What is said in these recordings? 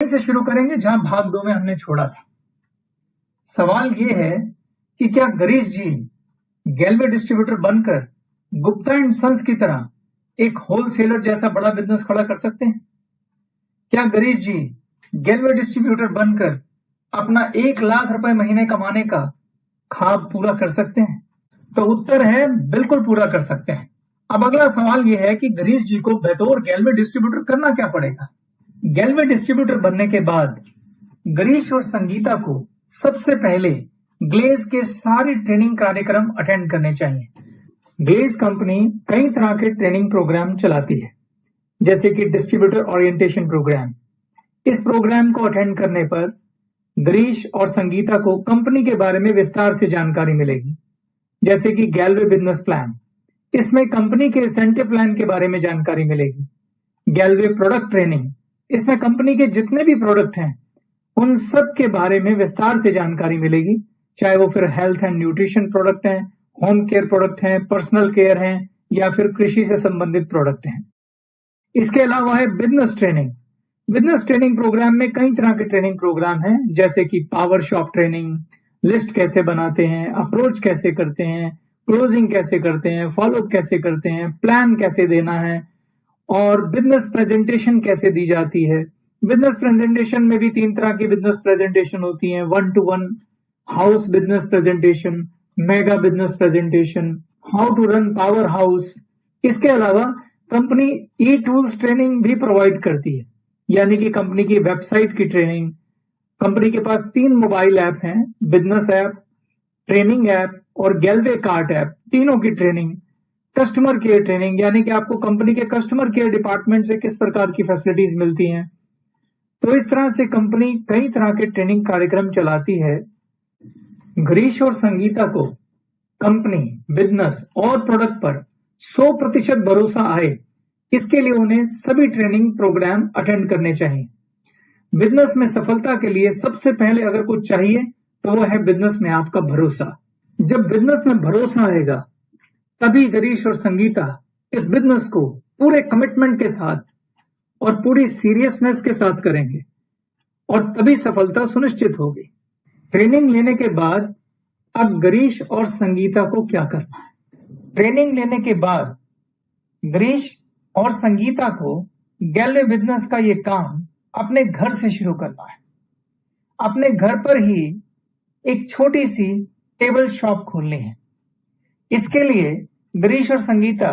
से शुरू करेंगे जहां भाग 2 में हमने छोड़ा था। सवाल यह है कि क्या गिरीश जी गैल्वे डिस्ट्रीब्यूटर बनकर गुप्ता एंड सन्स की तरह एक होलसेलर जैसा बड़ा बिजनेस खड़ा कर सकते हैं? क्या गिरीश जी गैल्वे डिस्ट्रीब्यूटर बनकर अपना 1 लाख रुपए महीने कमाने का ख्वाब पूरा कर सकते हैं? तो उत्तर है बिल्कुल पूरा कर सकते हैं। अब अगला सवाल यह है कि गिरीश जी को बतौर गैल्वे डिस्ट्रीब्यूटर करना क्या पड़ेगा? गैल्वे डिस्ट्रीब्यूटर बनने के बाद गिरीश और संगीता को सबसे पहले ग्लेज के सारे ट्रेनिंग कार्यक्रम अटेंड करने चाहिए। ग्लेज कंपनी कई तरह के ट्रेनिंग प्रोग्राम चलाती है, जैसे कि डिस्ट्रीब्यूटर ओरिएंटेशन प्रोग्राम। इस प्रोग्राम को अटेंड करने पर गिरीश और संगीता को कंपनी के बारे में विस्तार से जानकारी मिलेगी, जैसे कि गैल्वे बिजनेस प्लान। इसमें कंपनी के इंसेंटिव प्लान के बारे में जानकारी मिलेगी। गैल्वे प्रोडक्ट ट्रेनिंग, इसमें कंपनी के जितने भी प्रोडक्ट हैं उन सब के बारे में विस्तार से जानकारी मिलेगी, चाहे वो फिर हेल्थ एंड न्यूट्रिशन प्रोडक्ट हैं, होम केयर प्रोडक्ट हैं, पर्सनल केयर हैं या फिर कृषि से संबंधित प्रोडक्ट हैं। इसके अलावा है business training. Business training programme में कई तरह के ट्रेनिंग प्रोग्राम हैं, जैसे कि पावर शॉप ट्रेनिंग, लिस्ट कैसे बनाते हैं, अप्रोच कैसे करते हैं, क्लोजिंग कैसे करते हैं, फॉलो कैसे करते हैं, प्लान कैसे देना है और बिजनेस प्रेजेंटेशन कैसे दी जाती है। बिजनेस प्रेजेंटेशन में भी 3 तरह की बिजनेस प्रेजेंटेशन होती हैं: 1-to-1, house business presentation, mega business presentation, how to run power house. इसके अलावा कंपनी ई टूल्स ट्रेनिंग भी प्रोवाइड करती है, यानी कि कंपनी की वेबसाइट की ट्रेनिंग। कंपनी के पास 3 मोबाइल ऐप हैं, बिजनेस ऐप, ट्रेनिंग ऐप और गैल्वे कार्ट ऐप, तीनों की ट्रेनिंग। कस्टमर केयर ट्रेनिंग, यानी कि आपको कंपनी के कस्टमर केयर डिपार्टमेंट से किस प्रकार की फैसिलिटीज मिलती हैं। तो इस तरह से कंपनी कई तरह के ट्रेनिंग कार्यक्रम चलाती है। गिरीश और संगीता को कंपनी, बिजनेस और प्रोडक्ट पर 100% भरोसा आए, इसके लिए उन्हें सभी ट्रेनिंग प्रोग्राम अटेंड करने चाहिए। बिजनेस में सफलता के लिए सबसे पहले अगर कुछ चाहिए तो वो है बिजनेस में आपका भरोसा। जब बिजनेस में भरोसा आएगा तभी गिरीश और संगीता इस बिजनेस को पूरे कमिटमेंट के साथ और पूरी सीरियसनेस के साथ करेंगे और तभी सफलता सुनिश्चित होगी। ट्रेनिंग लेने के बाद अब गिरीश और संगीता को क्या करना है? ट्रेनिंग लेने के बाद गिरीश और संगीता को गैल्वे बिजनेस का ये काम अपने घर से शुरू करना है। अपने घर पर ही एक छोटी सी टेबल शॉप खोलनी है। इसके लिए गिरीश और संगीता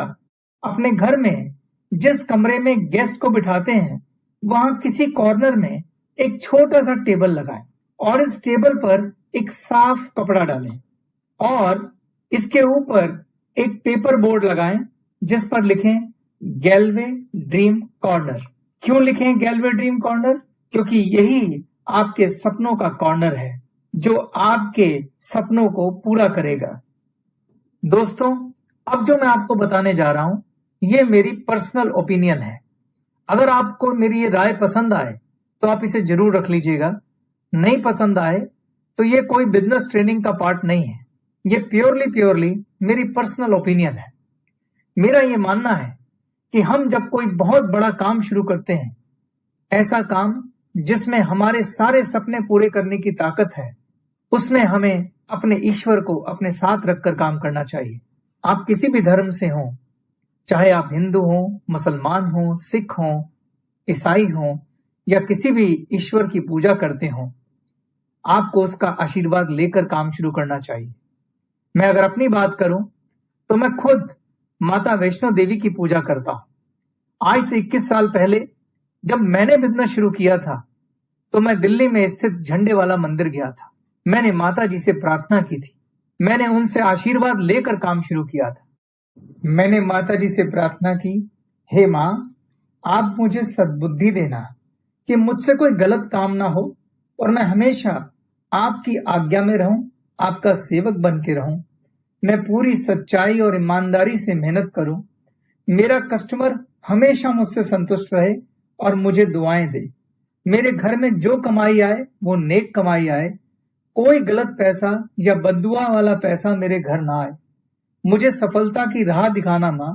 अपने घर में जिस कमरे में गेस्ट को बिठाते हैं वहां किसी कॉर्नर में एक छोटा सा टेबल लगाएं और इस टेबल पर एक साफ कपड़ा डालें और इसके ऊपर एक पेपर बोर्ड लगाएं जिस पर लिखें गैल्वे ड्रीम कॉर्नर। क्यों लिखें गैल्वे ड्रीम कॉर्नर? क्योंकि यही आपके सपनों का कॉर्नर है जो आपके सपनों को पूरा करेगा। दोस्तों, अब जो मैं आपको बताने जा रहा हूं ये मेरी पर्सनल ओपिनियन है। अगर आपको मेरी ये राय पसंद आए तो आप इसे जरूर रख लीजिएगा, नहीं पसंद आए तो ये कोई बिजनेस ट्रेनिंग का पार्ट नहीं है, ये प्योरली मेरी पर्सनल ओपिनियन है। मेरा ये मानना है कि हम जब कोई बहुत बड़ा काम शुरू करते हैं, ऐसा काम जिसमें हमारे सारे सपने पूरे करने की ताकत है, उसमें हमें अपने ईश्वर को अपने साथ रखकर काम करना चाहिए। आप किसी भी धर्म से हों, चाहे आप हिंदू हों, मुसलमान हों, सिख हों, ईसाई हों या किसी भी ईश्वर की पूजा करते हों, आपको उसका आशीर्वाद लेकर काम शुरू करना चाहिए। मैं अगर अपनी बात करूं तो मैं खुद माता वैष्णो देवी की पूजा करता हूं। आज से 21 साल पहले जब मैंने बिजनेस शुरू किया था तो मैं दिल्ली में स्थित झंडे वाला मंदिर गया था। मैंने माता जी से प्रार्थना की थी, मैंने उनसे आशीर्वाद लेकर काम शुरू किया था। मैंने माता जी से प्रार्थना की, हे माँ, आप मुझे सद्बुद्धि देना कि मुझसे कोई गलत काम ना हो और मैं हमेशा आपकी आज्ञा में रहूं, आपका सेवक बन के रहूं। मैं पूरी सच्चाई और ईमानदारी से मेहनत करूं, मेरा कस्टमर हमेशा मुझसे संतुष्ट रहे और मुझे दुआएं दे। मेरे घर में जो कमाई आए वो नेक कमाई आए, कोई गलत पैसा या बद्दुआ वाला पैसा मेरे घर ना आए। मुझे सफलता की राह दिखाना माँ,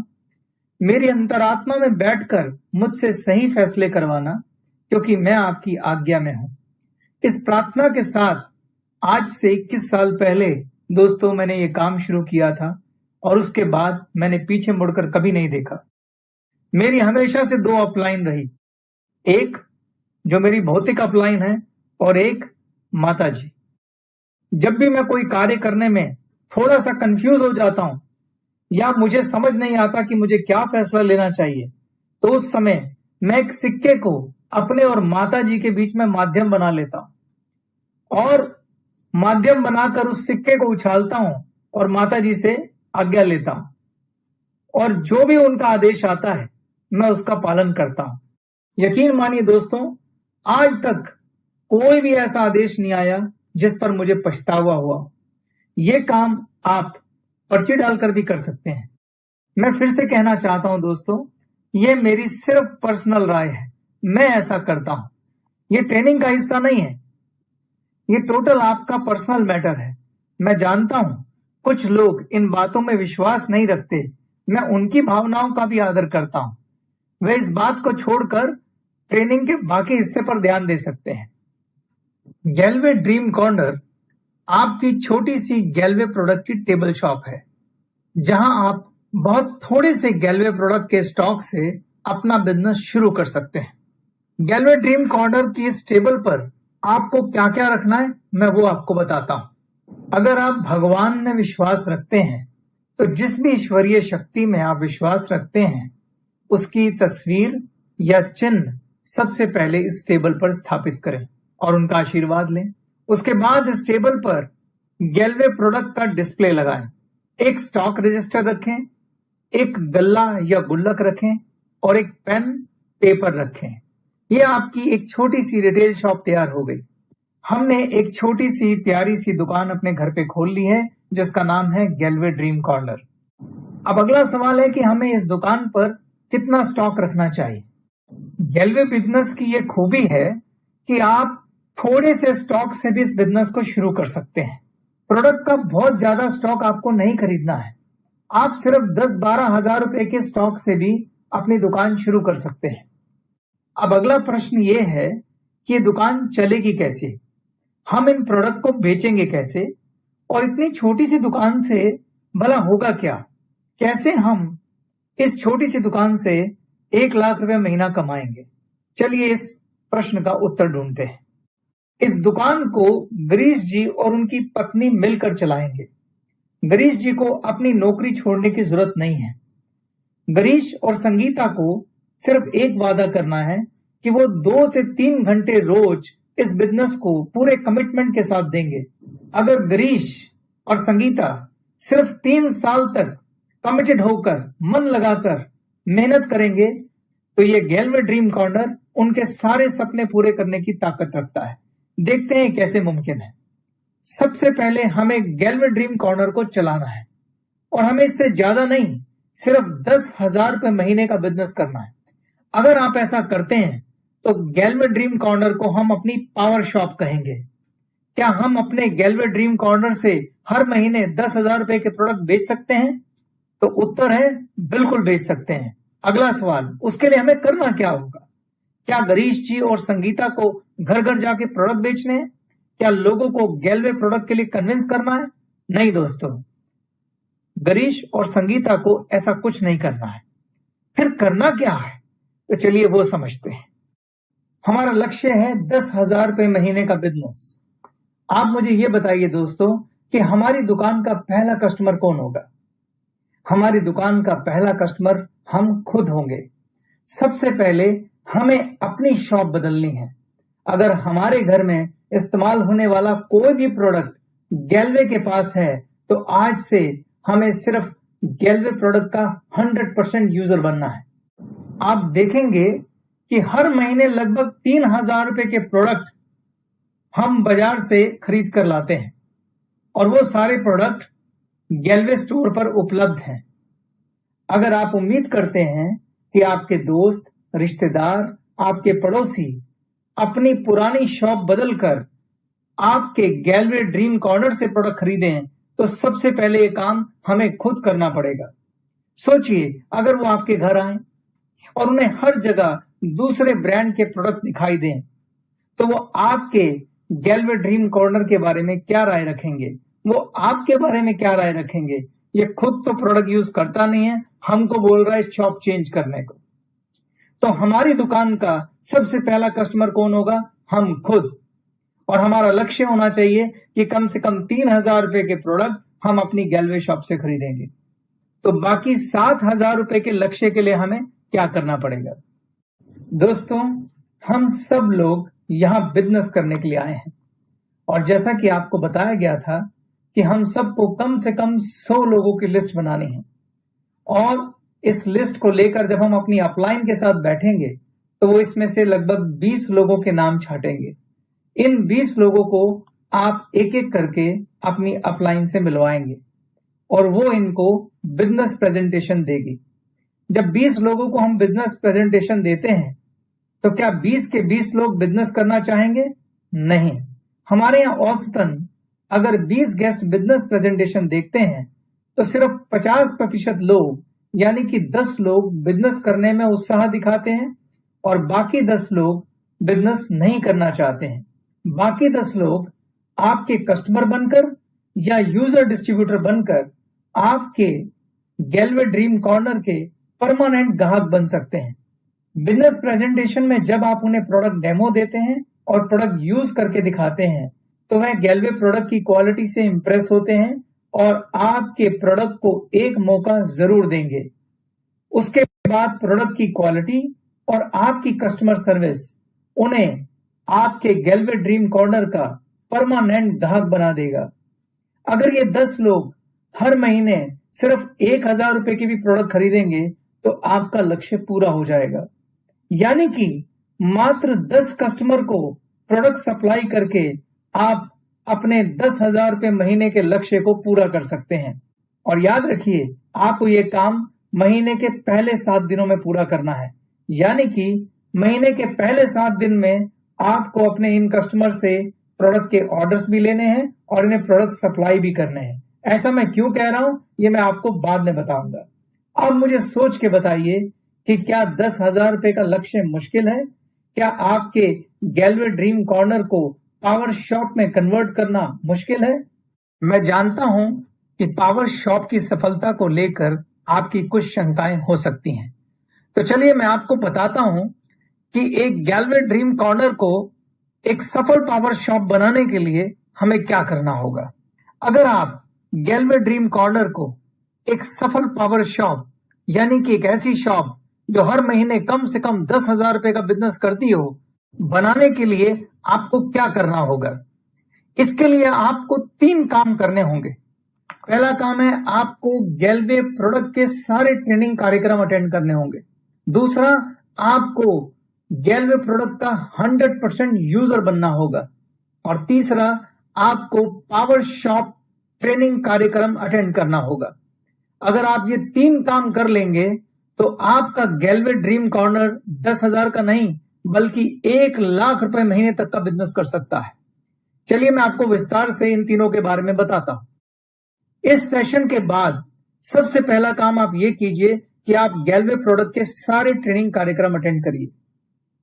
मेरी अंतरात्मा में बैठकर मुझसे सही फैसले करवाना क्योंकि मैं आपकी आज्ञा में हूं। इस प्रार्थना के साथ आज से 21 साल पहले दोस्तों मैंने ये काम शुरू किया था और उसके बाद मैंने पीछे मुड़कर कभी नहीं देखा। मेरी हमेशा से 2 अपलाइन रही, एक जो मेरी भौतिक अपलाइन है और एक माता जी। जब भी मैं कोई कार्य करने में थोड़ा सा कंफ्यूज हो जाता हूं या मुझे समझ नहीं आता कि मुझे क्या फैसला लेना चाहिए, तो उस समय मैं एक सिक्के को अपने और माता जी के बीच में माध्यम बना लेता हूं और माध्यम बनाकर उस सिक्के को उछालता हूं और माता जी से आज्ञा लेता हूं और जो भी उनका आदेश आता है मैं उसका पालन करता हूं। यकीन मानिए दोस्तों, आज तक कोई भी ऐसा आदेश नहीं आया जिस पर मुझे पछतावा हुआ। ये काम आप पर्ची डालकर भी कर सकते हैं। मैं फिर से कहना चाहता हूं दोस्तों, ये मेरी सिर्फ पर्सनल राय है, मैं ऐसा करता हूं। ये ट्रेनिंग का हिस्सा नहीं है, ये टोटल आपका पर्सनल मैटर है। मैं जानता हूं कुछ लोग इन बातों में विश्वास नहीं रखते, मैं उनकी भावनाओं का भी आदर करता हूं। वे इस बात को छोड़कर ट्रेनिंग के बाकी हिस्से पर ध्यान दे सकते हैं। गैल्वे ड्रीम कॉर्नर आपकी छोटी सी गैल्वे प्रोडक्ट की टेबल शॉप है, जहां आप बहुत थोड़े से गैल्वे प्रोडक्ट के स्टॉक से अपना बिजनेस शुरू कर सकते हैं। गैल्वे ड्रीम कॉर्नर की इस टेबल पर आपको क्या क्या रखना है मैं वो आपको बताता हूं। अगर आप भगवान में विश्वास रखते हैं तो जिस भी ईश्वरीय शक्ति में आप विश्वास रखते हैं उसकी तस्वीर या चिन्ह सबसे पहले इस टेबल पर स्थापित करें और उनका आशीर्वाद लें। उसके बाद इस टेबल पर गैल्वे प्रोडक्ट का डिस्प्ले लगाएं, एक स्टॉक रजिस्टर रखें, एक गल्ला या गुल्लक रखें और एक पेन पेपर रखें। ये आपकी एक छोटी सी रिटेल शॉप तैयार हो गई। हमने एक छोटी सी प्यारी सी दुकान अपने घर पे खोल ली है जिसका नाम है गैल्वे ड्रीम कॉर्नर। अब अगला सवाल है कि हमें इस दुकान पर कितना स्टॉक रखना चाहिए। गैल्वे बिजनेस की ये खूबी है कि आप थोड़े से स्टॉक से भी इस बिजनेस को शुरू कर सकते हैं। प्रोडक्ट का बहुत ज्यादा स्टॉक आपको नहीं खरीदना है, आप सिर्फ 10-12 हजार रुपए के स्टॉक से भी अपनी दुकान शुरू कर सकते हैं। अब अगला प्रश्न ये है कि ये दुकान चलेगी कैसे, हम इन प्रोडक्ट को बेचेंगे कैसे और इतनी छोटी सी दुकान से भला होगा क्या, कैसे हम इस छोटी सी दुकान से 1 लाख रुपए महीना कमाएंगे। चलिए इस प्रश्न का उत्तर ढूंढते हैं। इस दुकान को गिरीश जी और उनकी पत्नी मिलकर चलाएंगे। गिरीश जी को अपनी नौकरी छोड़ने की जरूरत नहीं है। गिरीश और संगीता को सिर्फ एक वादा करना है कि वो 2 से 3 घंटे रोज इस बिजनेस को पूरे कमिटमेंट के साथ देंगे। अगर गिरीश और संगीता सिर्फ 3 साल तक कमिटेड होकर मन लगाकर मेहनत करेंगे तो ये गैल्वे ड्रीम कॉर्नर उनके सारे सपने पूरे करने की ताकत रखता है। देखते हैं कैसे मुमकिन है। सबसे पहले हमें गैल्वे ड्रीम कॉर्नर को चलाना है और हमें इससे ज्यादा नहीं, सिर्फ 10,000 रुपए महीने का बिजनेस करना है। अगर आप ऐसा करते हैं तो गैल्वे ड्रीम कॉर्नर को हम अपनी पावर शॉप कहेंगे। क्या हम अपने गैल्वे ड्रीम कॉर्नर से हर महीने 10,000 रुपए के प्रोडक्ट बेच सकते हैं? तो उत्तर है बिल्कुल बेच सकते हैं। अगला सवाल, उसके लिए हमें करना क्या होगा? क्या गिरीश जी और संगीता को घर घर जाके प्रोडक्ट बेचने हैं? क्या लोगों को गैल्वे प्रोडक्ट के लिए कन्विंस करना है? नहीं दोस्तों, गिरीश और संगीता को ऐसा कुछ नहीं करना है। फिर करना क्या है? तो चलिए वो समझते हैं। हमारा लक्ष्य है 10,000 रुपए महीने का बिजनेस। आप मुझे ये बताइए दोस्तों कि हमारी दुकान का पहला कस्टमर कौन होगा? हमारी दुकान का पहला कस्टमर हम खुद होंगे। सबसे पहले हमें अपनी शॉप बदलनी है। अगर हमारे घर में इस्तेमाल होने वाला कोई भी प्रोडक्ट गैल्वे के पास है तो आज से हमें सिर्फ गैल्वे प्रोडक्ट का 100% यूजर बनना है। आप देखेंगे कि हर महीने लगभग 3,000 रुपए के प्रोडक्ट हम बाजार से खरीद कर लाते हैं और वो सारे प्रोडक्ट गैल्वे स्टोर पर उपलब्ध हैं। अगर आप उम्मीद करते हैं कि आपके दोस्त, रिश्तेदार, आपके पड़ोसी अपनी पुरानी शॉप बदलकर आपके गैल्वे ड्रीम कॉर्नर से प्रोडक्ट खरीदें तो सबसे पहले ये काम हमें खुद करना पड़ेगा। सोचिए, अगर वो आपके घर आए और उन्हें हर जगह दूसरे ब्रांड के प्रोडक्ट्स दिखाई दें, तो वो आपके गैल्वे ड्रीम कॉर्नर के बारे में क्या राय रखेंगे, वो आपके बारे में क्या राय रखेंगे। ये खुद तो प्रोडक्ट यूज करता नहीं है, हमको बोल रहा है शॉप चेंज करने को। तो हमारी दुकान का सबसे पहला कस्टमर कौन होगा? हम खुद। और हमारा लक्ष्य होना चाहिए कि कम से कम 3,000 रुपए के प्रोडक्ट हम अपनी गैल्वे शॉप से खरीदेंगे। तो बाकी 7,000 रुपए के लक्ष्य के लिए हमें क्या करना पड़ेगा? दोस्तों, हम सब लोग यहां बिजनेस करने के लिए आए हैं, और जैसा कि आपको बताया गया था कि हम सबको कम से कम 100 लोगों की लिस्ट बनानी है, और इस लिस्ट को लेकर जब हम अपनी अपलाइन के साथ बैठेंगे तो वो इसमें से लगभग 20 लोगों के नाम छाटेंगे। इन 20 लोगों को आप एक एक करके अपनी अपलाइन से मिलवाएंगे और वो इनको बिजनेस प्रेजेंटेशन देगी। जब 20 लोगों को हम बिजनेस प्रेजेंटेशन देते हैं तो क्या 20 के 20 लोग बिजनेस करना चाहेंगे? नहीं। हमारे यहाँ औसतन अगर 20 गेस्ट बिजनेस प्रेजेंटेशन देखते हैं तो सिर्फ 50% लोग यानी कि 10 लोग बिजनेस करने में उत्साह दिखाते हैं और बाकी 10 लोग बिजनेस नहीं करना चाहते हैं। बाकी 10 लोग आपके कस्टमर बनकर या यूजर डिस्ट्रीब्यूटर बनकर आपके गैल्वे ड्रीम कॉर्नर के परमानेंट ग्राहक बन सकते हैं। बिजनेस प्रेजेंटेशन में जब आप उन्हें प्रोडक्ट डेमो देते हैं और प्रोडक्ट यूज करके दिखाते हैं तो वह गैल्वे प्रोडक्ट की क्वालिटी से इंप्रेस होते हैं और आपके प्रोडक्ट को एक मौका जरूर देंगे। उसके बाद प्रोडक्ट की क्वालिटी और आपकी कस्टमर सर्विस उन्हें आपके गैल्वे ड्रीम कॉर्नर का परमानेंट ग्राहक बना देगा। अगर ये 10 लोग हर महीने सिर्फ 1,000 रुपए की भी प्रोडक्ट खरीदेंगे तो आपका लक्ष्य पूरा हो जाएगा। यानी कि मात्र 10 कस्टमर को प्रोडक्ट सप्लाई करके आप अपने 10,000 रुपए महीने के लक्ष्य को पूरा कर सकते हैं। और याद रखिए, आपको ये काम महीने के पहले 7 दिनों में पूरा करना है। यानी कि महीने के पहले 7 दिन में आपको अपने इन कस्टमर से प्रोडक्ट के ऑर्डर्स भी लेने हैं और इन्हें प्रोडक्ट सप्लाई भी करने हैं। ऐसा मैं क्यों कह रहा हूं ये मैं आपको बाद में बताऊंगा। अब मुझे सोच के बताइए कि क्या 10,000 रुपए का लक्ष्य मुश्किल है? क्या आपके गैल्वे ड्रीम कॉर्नर को पावर शॉप में कन्वर्ट करना मुश्किल है? मैं जानता हूं कि पावर शॉप की सफलता को लेकर आपकी कुछ शंकाएं हो सकती हैं, तो चलिए मैं आपको बताता हूं कि एक गैल्वे ड्रीम कॉर्नर को एक सफल पावर शॉप बनाने के लिए हमें क्या करना होगा। अगर आप गैल्वे ड्रीम कॉर्नर को एक सफल पावर शॉप यानी कि एक ऐसी शॉप जो हर महीने कम से कम 10,000 रुपए का बिजनेस करती हो, बनाने के लिए आपको क्या करना होगा? इसके लिए आपको 3 काम करने होंगे। पहला काम है आपको गैल्वे प्रोडक्ट के सारे ट्रेनिंग कार्यक्रम अटेंड करने होंगे। दूसरा, आपको गैल्वे प्रोडक्ट का 100% यूजर बनना होगा। और तीसरा, आपको पावर शॉप ट्रेनिंग कार्यक्रम अटेंड करना होगा। अगर आप ये 3 काम कर लेंगे तो आपका गैल्वे ड्रीम कॉर्नर 10,000 का नहीं बल्कि 1,00,000 रुपए महीने तक का बिजनेस कर सकता है। चलिए मैं आपको विस्तार से इन तीनों के बारे में बताता हूं। इस सेशन के बाद सबसे पहला काम आप ये कीजिए कि आप गैल्वे प्रोडक्ट के सारे ट्रेनिंग कार्यक्रम अटेंड करिए।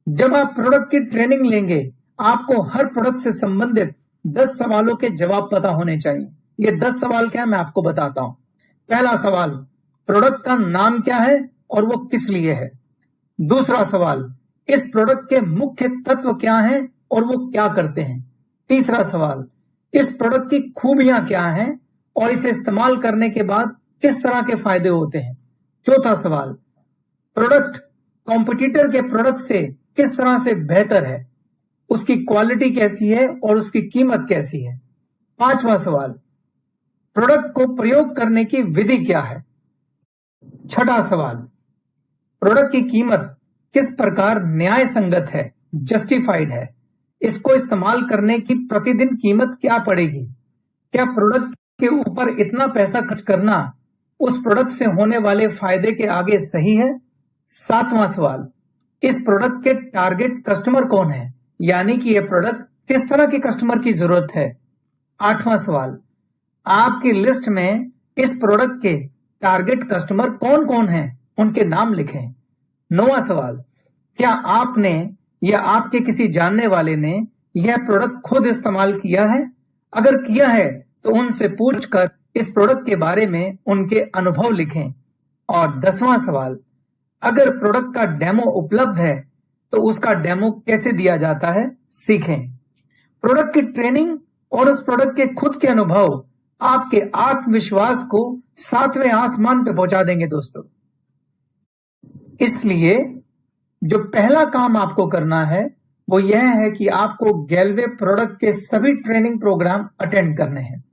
जब आप प्रोडक्ट की ट्रेनिंग लेंगे, आपको हर प्रोडक्ट से संबंधित 10 सवालों के जवाब पता होने चाहिए। ये 10 सवाल क्या है मैं आपको बताता हूं। पहला सवाल, प्रोडक्ट का नाम क्या है और वो किस लिए है। दूसरा सवाल, इस प्रोडक्ट के मुख्य तत्व क्या हैं और वो क्या करते हैं। तीसरा सवाल, इस प्रोडक्ट की खूबियां क्या हैं और इसे इस्तेमाल करने के बाद किस तरह के फायदे होते हैं। चौथा सवाल, प्रोडक्ट कॉम्पिटिटर के प्रोडक्ट से किस तरह से बेहतर है, उसकी क्वालिटी कैसी है और उसकी कीमत कैसी है। पांचवा सवाल, प्रोडक्ट को प्रयोग करने की विधि क्या है। छठा सवाल, प्रोडक्ट की कीमत किस प्रकार न्याय संगत है, जस्टिफाइड है। इसको इस्तेमाल करने की प्रतिदिन कीमत क्या पड़ेगी। क्या प्रोडक्ट के ऊपर इतना पैसा खर्च करना उस प्रोडक्ट से होने वाले फायदे के आगे सही है। सातवां सवाल, इस प्रोडक्ट के टारगेट कस्टमर कौन है, यानी कि यह प्रोडक्ट किस तरह के कस्टमर की जरूरत है। आठवां सवाल, आपकी लिस्ट में इस प्रोडक्ट के टारगेट कस्टमर कौन कौन हैं, उनके नाम लिखें। 9वां सवाल, क्या आपने या आपके किसी जानने वाले ने यह प्रोडक्ट खुद इस्तेमाल किया है? अगर किया है तो उनसे पूछकर इस प्रोडक्ट के बारे में उनके अनुभव लिखें। और 10वां सवाल, अगर प्रोडक्ट का डेमो उपलब्ध है तो उसका डेमो कैसे दिया जाता है, सीखें। प्रोडक्ट की ट्रेनिंग और उस प्रोडक्ट के खुद के अनुभव आपके आत्मविश्वास को 7वें आसमान पे पहुंचा देंगे दोस्तों। इसलिए जो पहला काम आपको करना है वो यह है कि आपको गैलवे प्रोडक्ट के सभी ट्रेनिंग प्रोग्राम अटेंड करने हैं।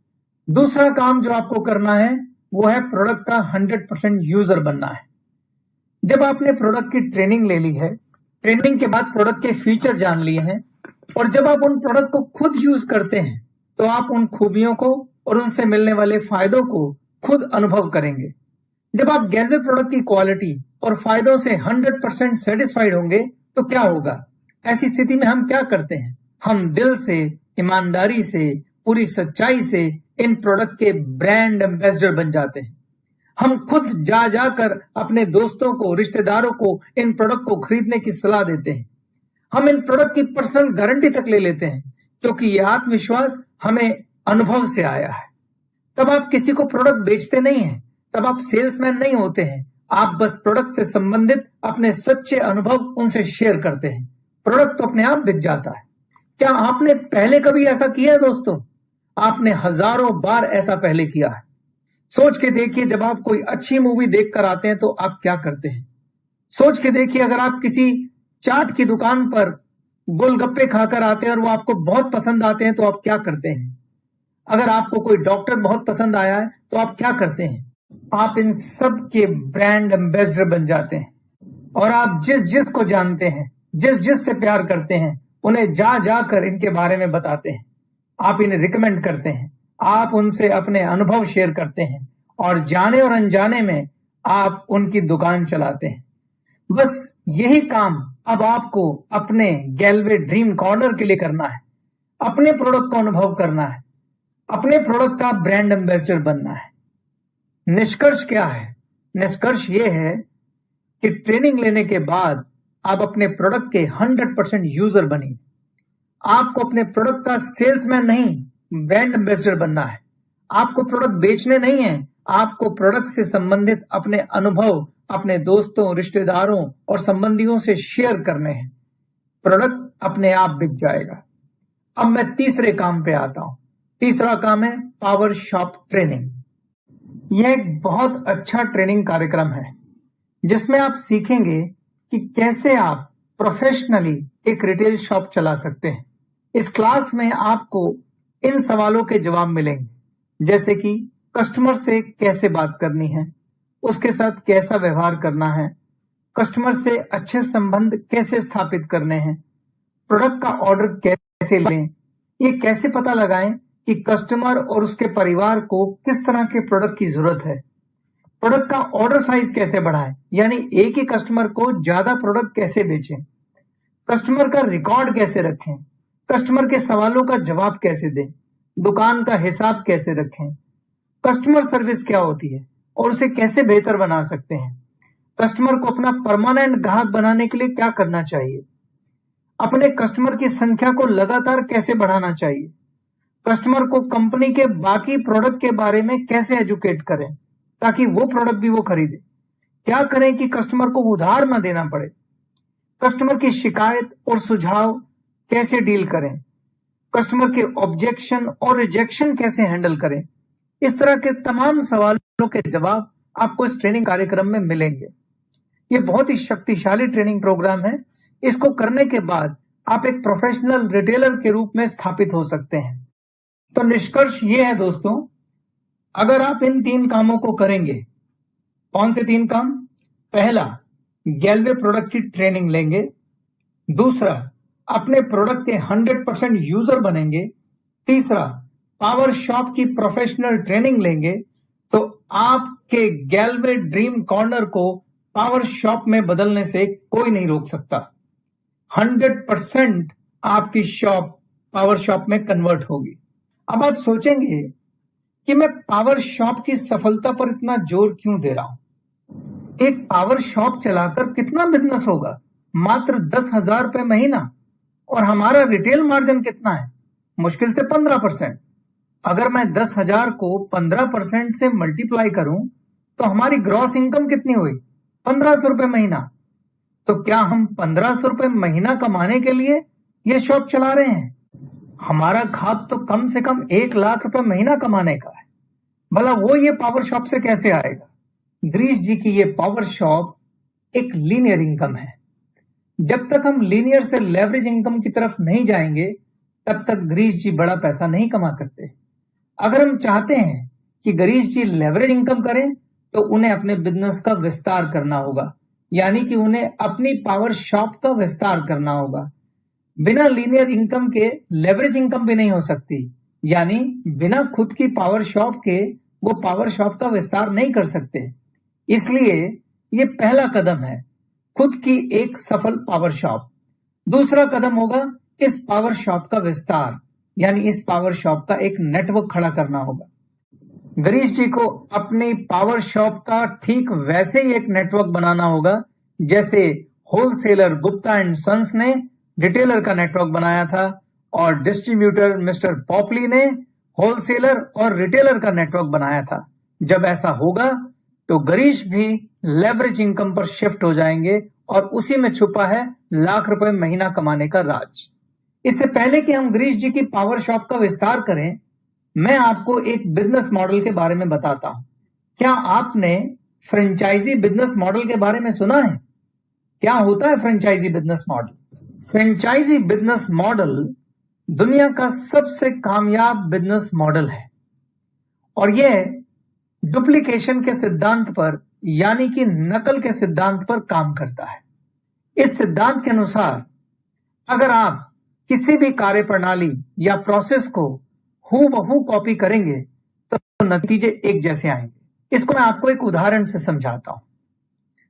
दूसरा काम जो आपको करना है वो है प्रोडक्ट का 100% यूजर बनना है। जब आपने प्रोडक्ट की ट्रेनिंग ले ली है, ट्रेनिंग के बाद प्रोडक्ट के फीचर जान लिए हैं और जब आप उन प्रोडक्ट को खुद यूज करते हैं तो आप उन खूबियों को और उनसे मिलने वाले फायदों को खुद अनुभव करेंगे। जब आप गैलवे प्रोडक्ट की क्वालिटी और फायदों से 100% सेटिस्फाइड होंगे तो क्या होगा? ऐसी स्थिति में हम क्या करते हैं? हम दिल से, ईमानदारी से, पूरी सच्चाई से इन प्रोडक्ट के ब्रांड एम्बेसडर बन जाते हैं। हम खुद जा जाकर अपने दोस्तों को, रिश्तेदारों को इन प्रोडक्ट को खरीदने की सलाह देते हैं। हम इन प्रोडक्ट की पर्सनल गारंटी तक ले लेते हैं क्योंकि ये आत्मविश्वास हमें अनुभव से आया है। तब आप किसी को प्रोडक्ट बेचते नहीं हैं, तब आप सेल्समैन नहीं होते हैं, आप बस प्रोडक्ट से संबंधित अपने सच्चे अनुभव उनसे शेयर करते हैं। प्रोडक्ट तो अपने आप बिक जाता है। क्या आपने पहले कभी ऐसा किया है दोस्तों? आपने हजारों बार ऐसा पहले किया है। सोच के देखिए, जब आप कोई अच्छी मूवी देखकर आते हैं तो आप क्या करते हैं? सोच के देखिए, अगर आप किसी चाट की दुकान पर गोलगप्पे खाकर आते हैं और वो आपको बहुत पसंद आते हैं तो आप क्या करते हैं? अगर आपको कोई डॉक्टर बहुत पसंद आया है तो आप क्या करते हैं? आप इन सब के ब्रांड एम्बेसडर बन जाते हैं और आप जिस जिस को जानते हैं, जिस जिस से प्यार करते हैं, उन्हें जा जाकर इनके बारे में बताते हैं। आप इन्हें रिकमेंड करते हैं, आप उनसे अपने अनुभव शेयर करते हैं और जाने और अनजाने में आप उनकी दुकान चलाते हैं। बस यही काम अब आपको अपने गैलवे ड्रीम कॉर्नर के लिए करना है। अपने प्रोडक्ट को अनुभव करना है, अपने प्रोडक्ट का ब्रांड एम्बेसडर बनना है। निष्कर्ष क्या है? निष्कर्ष ये है कि ट्रेनिंग लेने के बाद आप अपने प्रोडक्ट के 100% यूजर बनिए। आपको अपने प्रोडक्ट का सेल्समैन नहीं, ब्रांड एम्बेसडर बनना है। आपको प्रोडक्ट बेचने नहीं है, आपको प्रोडक्ट से संबंधित अपने अनुभव अपने दोस्तों, रिश्तेदारों और संबंधियों से शेयर करने हैं। प्रोडक्ट अपने आप बिक जाएगा। अब मैं तीसरे काम पे आता हूं। तीसरा काम है पावर शॉप ट्रेनिंग। यह एक बहुत अच्छा ट्रेनिंग कार्यक्रम है जिसमें आप सीखेंगे कि कैसे आप प्रोफेशनली एक रिटेल शॉप चला सकते हैं। इस क्लास में आपको इन सवालों के जवाब मिलेंगे, जैसे कि कस्टमर से कैसे बात करनी है, उसके साथ कैसा व्यवहार करना है, कस्टमर से अच्छे संबंध कैसे स्थापित करने हैं, प्रोडक्ट का ऑर्डर कैसे लें, ये कैसे पता लगाएं कि कस्टमर और उसके परिवार को किस तरह के प्रोडक्ट की जरूरत है, प्रोडक्ट का ऑर्डर साइज कैसे बढ़ाएं, यानी एक ही कस्टमर को ज्यादा प्रोडक्ट कैसे बेचें, कस्टमर का रिकॉर्ड कैसे रखें, कस्टमर के सवालों का जवाब कैसे दें, दुकान का हिसाब कैसे रखें, कस्टमर सर्विस क्या होती है और उसे कैसे बेहतर बना सकते हैं, कस्टमर को अपना परमानेंट ग्राहक बनाने के लिए क्या करना चाहिए, अपने कस्टमर की संख्या को लगातार कैसे बढ़ाना चाहिए, कस्टमर को कंपनी के बाकी प्रोडक्ट के बारे में कैसे एजुकेट करें ताकि वो प्रोडक्ट भी वो खरीदे, क्या करें कि कस्टमर को उधार ना देना पड़े, कस्टमर की शिकायत और सुझाव कैसे डील करें, कस्टमर के ऑब्जेक्शन और रिजेक्शन कैसे हैंडल करें। इस तरह के तमाम सवालों के जवाब आपको इस ट्रेनिंग कार्यक्रम में मिलेंगे। ये बहुत ही शक्तिशाली ट्रेनिंग प्रोग्राम है। इसको करने के बाद आप एक प्रोफेशनल रिटेलर के रूप में स्थापित हो सकते हैं। तो निष्कर्ष ये है दोस्तों, अगर आप इन 3 कामों को करेंगे, कौन से 3 काम? पहला, गैलवे प्रोडक्ट की ट्रेनिंग लेंगे। दूसरा, अपने प्रोडक्ट के 100% यूजर बनेंगे। तीसरा, पावर शॉप की प्रोफेशनल ट्रेनिंग लेंगे, तो आपके गैलवे ड्रीम कॉर्नर को पावर शॉप में बदलने से कोई नहीं रोक सकता। 100% आपकी शॉप पावर शॉप में कन्वर्ट होगी। अब आप सोचेंगे कि मैं पावर शॉप की सफलता पर इतना जोर क्यों दे रहा हूं? एक पावर शॉप चलाकर कितना बिजनेस होगा? मात्र 10,000 रुपए महीना। और हमारा रिटेल मार्जिन कितना है? मुश्किल से 15%। अगर मैं 10,000 को 15% से मल्टीप्लाई करूं तो हमारी ग्रॉस इनकम कितनी हुई? 1,500 रुपए महीना। तो क्या हम 1,500 रुपए महीना कमाने के लिए यह शॉप चला रहे हैं? हमारा खाब तो कम से कम 1,00,000 रुपए महीना कमाने का है। भला वो ये पावर शॉप से कैसे आएगा? गिरीश जी की ये पावर शॉप एक लीनियर इनकम है। जब तक हम लीनियर से लेवरेज इनकम की तरफ नहीं जाएंगे तब तक गिरीश जी बड़ा पैसा नहीं कमा सकते। अगर हम चाहते हैं कि गिरीश जी लेवरेज इनकम करें तो उन्हें अपने बिजनेस का विस्तार करना होगा, यानी कि उन्हें अपनी पावर शॉप का विस्तार करना होगा। बिना लीनियर इनकम के लेवरेज इनकम भी नहीं हो सकती, यानी बिना खुद की पावर शॉप के वो पावर शॉप का विस्तार नहीं कर सकते। इसलिए ये पहला कदम है, खुद की एक सफल पावर शॉप। दूसरा कदम होगा इस पावर शॉप का विस्तार, यानी इस पावर शॉप का एक नेटवर्क खड़ा करना होगा। गिरीश जी को अपनी पावर शॉप का ठीक वैसे ही एक नेटवर्क बनाना होगा जैसे होलसेलर गुप्ता एंड सन्स ने रिटेलर का नेटवर्क बनाया था और डिस्ट्रीब्यूटर मिस्टर पॉपली ने होलसेलर और रिटेलर का नेटवर्क बनाया था। जब ऐसा होगा तो गिरीश भी लेवरेज इनकम पर शिफ्ट हो जाएंगे और उसी में छुपा है लाख रुपए महीना कमाने का राज। इससे पहले कि हम गिरीश जी की पावर शॉप का विस्तार करें, मैं आपको एक बिजनेस मॉडल के बारे में बताता हूं। क्या आपने फ्रेंचाइजी बिजनेस मॉडल के बारे में सुना है? क्या होता है franchisee business model? Franchisee business model दुनिया का सबसे कामयाब बिजनेस मॉडल है और यह डुप्लीकेशन के सिद्धांत पर, यानी कि नकल के सिद्धांत पर काम करता है। इस सिद्धांत के अनुसार अगर आप किसी भी कार्य प्रणाली या प्रोसेस को हूबहू कॉपी करेंगे तो नतीजे एक जैसे आएंगे। इसको मैं आपको एक उदाहरण से समझाता हूं।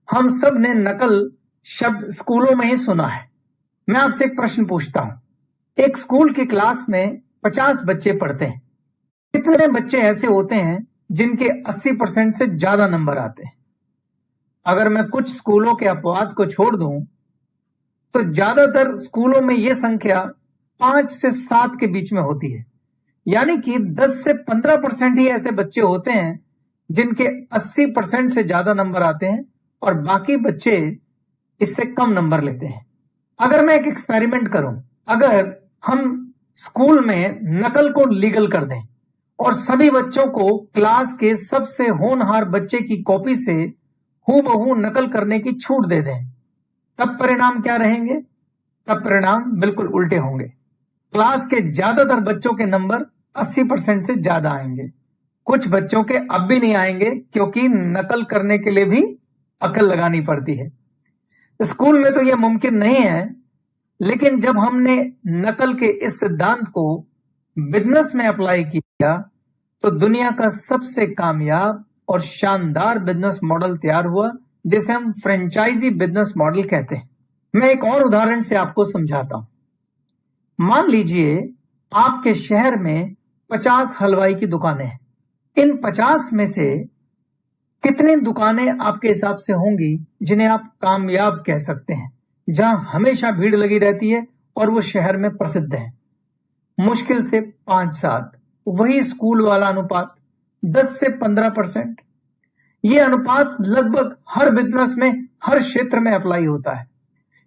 हम सब ने नकल शब्द स्कूलों में ही सुना है। मैं आपसे एक प्रश्न पूछता हूं। एक स्कूल की क्लास में 50 बच्चे पढ़ते हैं। कितने बच्चे ऐसे होते हैं जिनके 80% से ज्यादा नंबर आते हैं? अगर मैं कुछ स्कूलों के अपवाद को छोड़ दूं तो ज्यादातर स्कूलों में यह संख्या 5 से 7 के बीच में होती है, यानी कि 10 से 15% ही ऐसे बच्चे होते हैं जिनके 80% से ज्यादा नंबर आते हैं और बाकी बच्चे इससे कम नंबर लेते हैं। अगर मैं एक एक्सपेरिमेंट करूं, अगर हम स्कूल में नकल को लीगल कर दें और सभी बच्चों को क्लास के सबसे होनहार बच्चे की कॉपी से हूबहू नकल करने की छूट दे दें, तब परिणाम क्या रहेंगे? तब परिणाम बिल्कुल उल्टे होंगे। क्लास के ज्यादातर बच्चों के नंबर 80% से ज्यादा आएंगे। कुछ बच्चों के अब भी नहीं आएंगे क्योंकि नकल करने के लिए भी अकल लगानी पड़ती है। स्कूल में तो यह मुमकिन नहीं है, लेकिन जब हमने नकल के इस सिद्धांत को बिजनेस में अप्लाई किया तो दुनिया का सबसे कामयाब और शानदार बिजनेस मॉडल तैयार हुआ, जिसे हम फ्रेंचाइजी बिजनेस मॉडल कहते हैं। मैं एक और उदाहरण से आपको समझाता हूं। मान लीजिए आपके शहर में 50 हलवाई की दुकानें हैं। इन 50 में से कितनी दुकानें आपके हिसाब से होंगी जिन्हें आप कामयाब कह सकते हैं, जहां हमेशा भीड़ लगी रहती है और वो शहर में प्रसिद्ध है? मुश्किल से 5-7। वही स्कूल वाला अनुपात 10 से 15%। यह अनुपात लगभग हर बिजनेस में, हर क्षेत्र में अप्लाई होता है।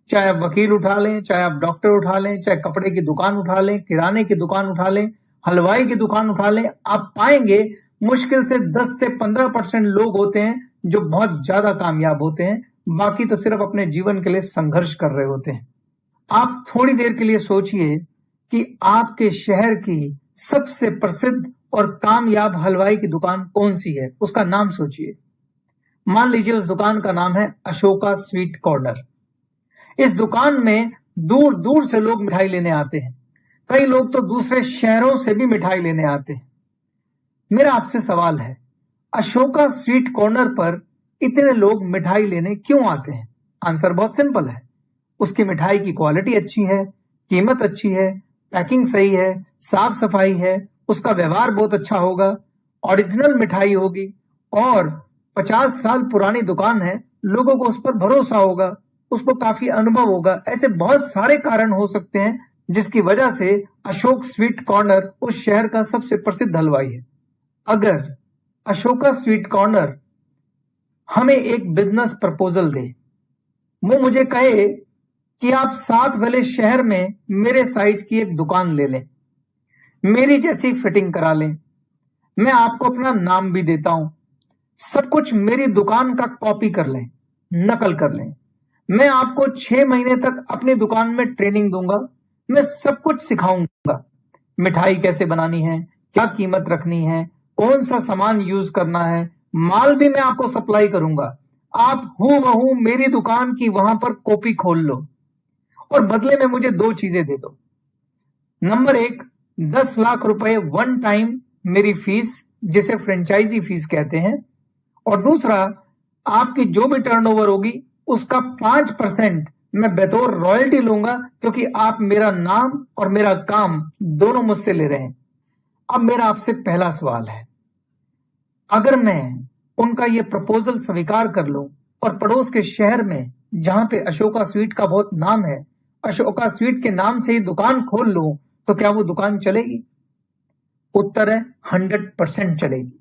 चाहे आप वकील उठा लें, चाहे आप डॉक्टर उठा लें, चाहे कपड़े की दुकान उठा लें, किराने की दुकान उठा लें, हलवाई की दुकान उठा लें, आप पाएंगे मुश्किल से 10 से 15% लोग होते हैं जो बहुत ज्यादा कामयाब होते हैं। बाकी तो सिर्फ अपने जीवन के लिए संघर्ष कर रहे होते हैं। आप थोड़ी देर के लिए सोचिए कि आपके शहर की सबसे प्रसिद्ध और कामयाब हलवाई की दुकान कौन सी है, उसका नाम सोचिए। मान लीजिए उस दुकान का नाम है अशोका स्वीट कॉर्नर। इस दुकान में दूर दूर से लोग मिठाई लेने आते हैं। कई लोग तो दूसरे शहरों से भी मिठाई लेने आते हैं। मेरा आपसे सवाल है, अशोका स्वीट कॉर्नर पर इतने लोग मिठाई लेने क्यों आते हैं? आंसर बहुत सिंपल है। उसकी मिठाई की क्वालिटी अच्छी है, कीमत अच्छी है, पैकिंग सही है, साफ सफाई है, उसका व्यवहार बहुत अच्छा होगा, ओरिजिनल मिठाई होगी और 50 साल पुरानी दुकान है, लोगों को उस पर भरोसा होगा, उसको काफी अनुभव होगा। ऐसे बहुत सारे कारण हो सकते हैं जिसकी वजह से अशोक स्वीट कॉर्नर उस शहर का सबसे प्रसिद्ध हलवाई है। अगर अशोका स्वीट कॉर्नर हमें एक बिजनेस प्रपोजल दे, वो मुझे कहे कि आप साथ वाले शहर में मेरे साइज की एक दुकान ले लें, मेरी जैसी फिटिंग करा लें, मैं आपको अपना नाम भी देता हूं, सब कुछ मेरी दुकान का कॉपी कर लें, नकल कर लें, मैं आपको 6 महीने तक अपनी दुकान में ट्रेनिंग दूंगा, मैं सब कुछ सिखाऊंगा, मिठाई कैसे बनानी है, क्या कीमत रखनी है, कौन सा सामान यूज करना है, माल भी मैं आपको सप्लाई करूंगा, आप हूबहू मेरी दुकान की वहां पर कॉपी खोल लो और बदले में मुझे 2 चीजें दे दो। नंबर 1, 10 लाख रुपए वन टाइम मेरी फीस, जिसे फ्रेंचाइजी फीस कहते हैं, और दूसरा, आपकी जो भी टर्नओवर होगी उसका 5% मैं बतौर रॉयल्टी लूंगा, क्योंकि आप मेरा नाम और मेरा काम दोनों मुझसे ले रहे हैं। अब मेरा आपसे पहला सवाल है, अगर मैं उनका यह प्रपोजल स्वीकार कर लूं और पड़ोस के शहर में जहां पे अशोका स्वीट का बहुत नाम है, अशोका स्वीट के नाम से ही दुकान खोल लूं, तो क्या वो दुकान चलेगी? उत्तर है 100% चलेगी,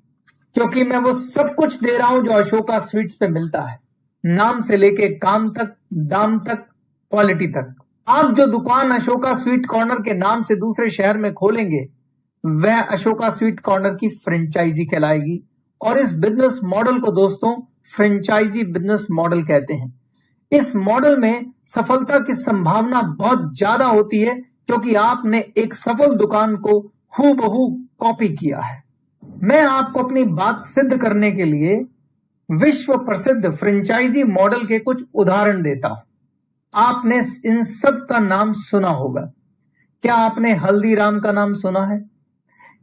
क्योंकि मैं वो सब कुछ दे रहा हूं जो अशोका स्वीट्स पे मिलता है, नाम से लेके काम तक, दाम तक, क्वालिटी तक। आप जो दुकान अशोका स्वीट कॉर्नर के नाम से दूसरे शहर में खोलेंगे, वह अशोका स्वीट कॉर्नर की फ्रेंचाइजी कहलाएगी, और इस बिजनेस मॉडल को दोस्तों फ्रेंचाइजी बिजनेस मॉडल कहते हैं। इस मॉडल में सफलता की संभावना बहुत ज्यादा होती है, क्योंकि आपने एक सफल दुकान को हूबहू कॉपी किया है। मैं आपको अपनी बात सिद्ध करने के लिए विश्व प्रसिद्ध फ्रेंचाइजी मॉडल के कुछ उदाहरण देता हूं। आपने इन सब का नाम सुना होगा। क्या आपने हल्दीराम का नाम सुना है?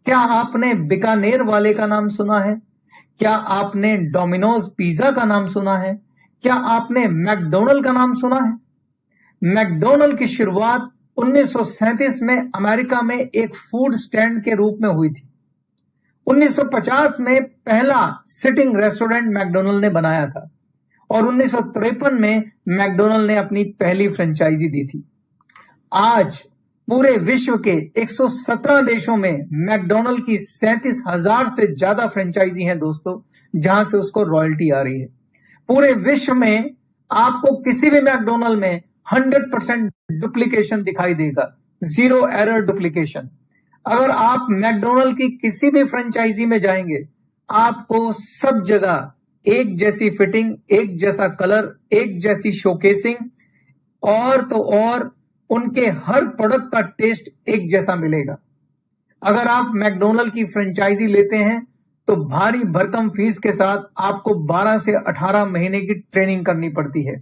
क्या आपने बीकानेर वाले का नाम सुना है? क्या आपने डोमिनोज पिज्जा का नाम सुना है? क्या आपने मैकडोनल्ड का नाम सुना है? मैकडोनल्ड की शुरुआत 1937 में अमेरिका में एक फूड स्टैंड के रूप में हुई थी। 1950 में पहला सिटिंग रेस्टोरेंट मैकडोनल्ड ने बनाया था, और 1953 में मैकडोनल्ड ने अपनी पहली फ्रेंचाइजी दी थी। आज पूरे विश्व के 117 देशों में मैकडोनल्ड की 37,000 से ज्यादा फ्रेंचाइजी हैं दोस्तों, जहां से उसको रॉयल्टी आ रही है। पूरे विश्व में आपको किसी भी मैकडोनल्ड में 100% डुप्लीकेशन दिखाई देगा, 0 एरर डुप्लीकेशन। अगर आप मैकडोनल्ड की किसी भी फ्रेंचाइजी में जाएंगे, आपको सब जगह एक जैसी फिटिंग, एक जैसा कलर, एक जैसी शोकेसिंग, और तो और उनके हर प्रोडक्ट का टेस्ट एक जैसा मिलेगा। अगर आप मैकडोनल्ड की फ्रेंचाइजी लेते हैं तो भारी भरकम फीस के साथ आपको 12 से 18 महीने की ट्रेनिंग करनी पड़ती है।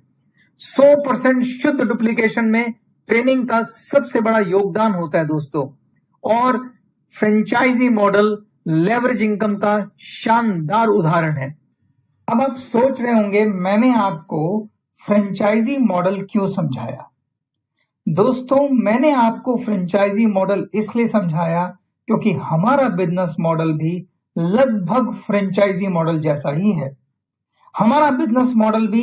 100% शुद्ध डुप्लीकेशन में ट्रेनिंग का सबसे बड़ा योगदान होता है दोस्तों, और फ्रेंचाइजी मॉडल लेवरेज इनकम का शानदार उदाहरण है। अब आप सोच रहे होंगे, मैंने आपको फ्रेंचाइजी मॉडल क्यों समझाया? दोस्तों, मैंने आपको फ्रेंचाइजी मॉडल इसलिए समझाया क्योंकि हमारा बिजनेस मॉडल भी लगभग फ्रेंचाइजी मॉडल जैसा ही है। हमारा बिजनेस मॉडल भी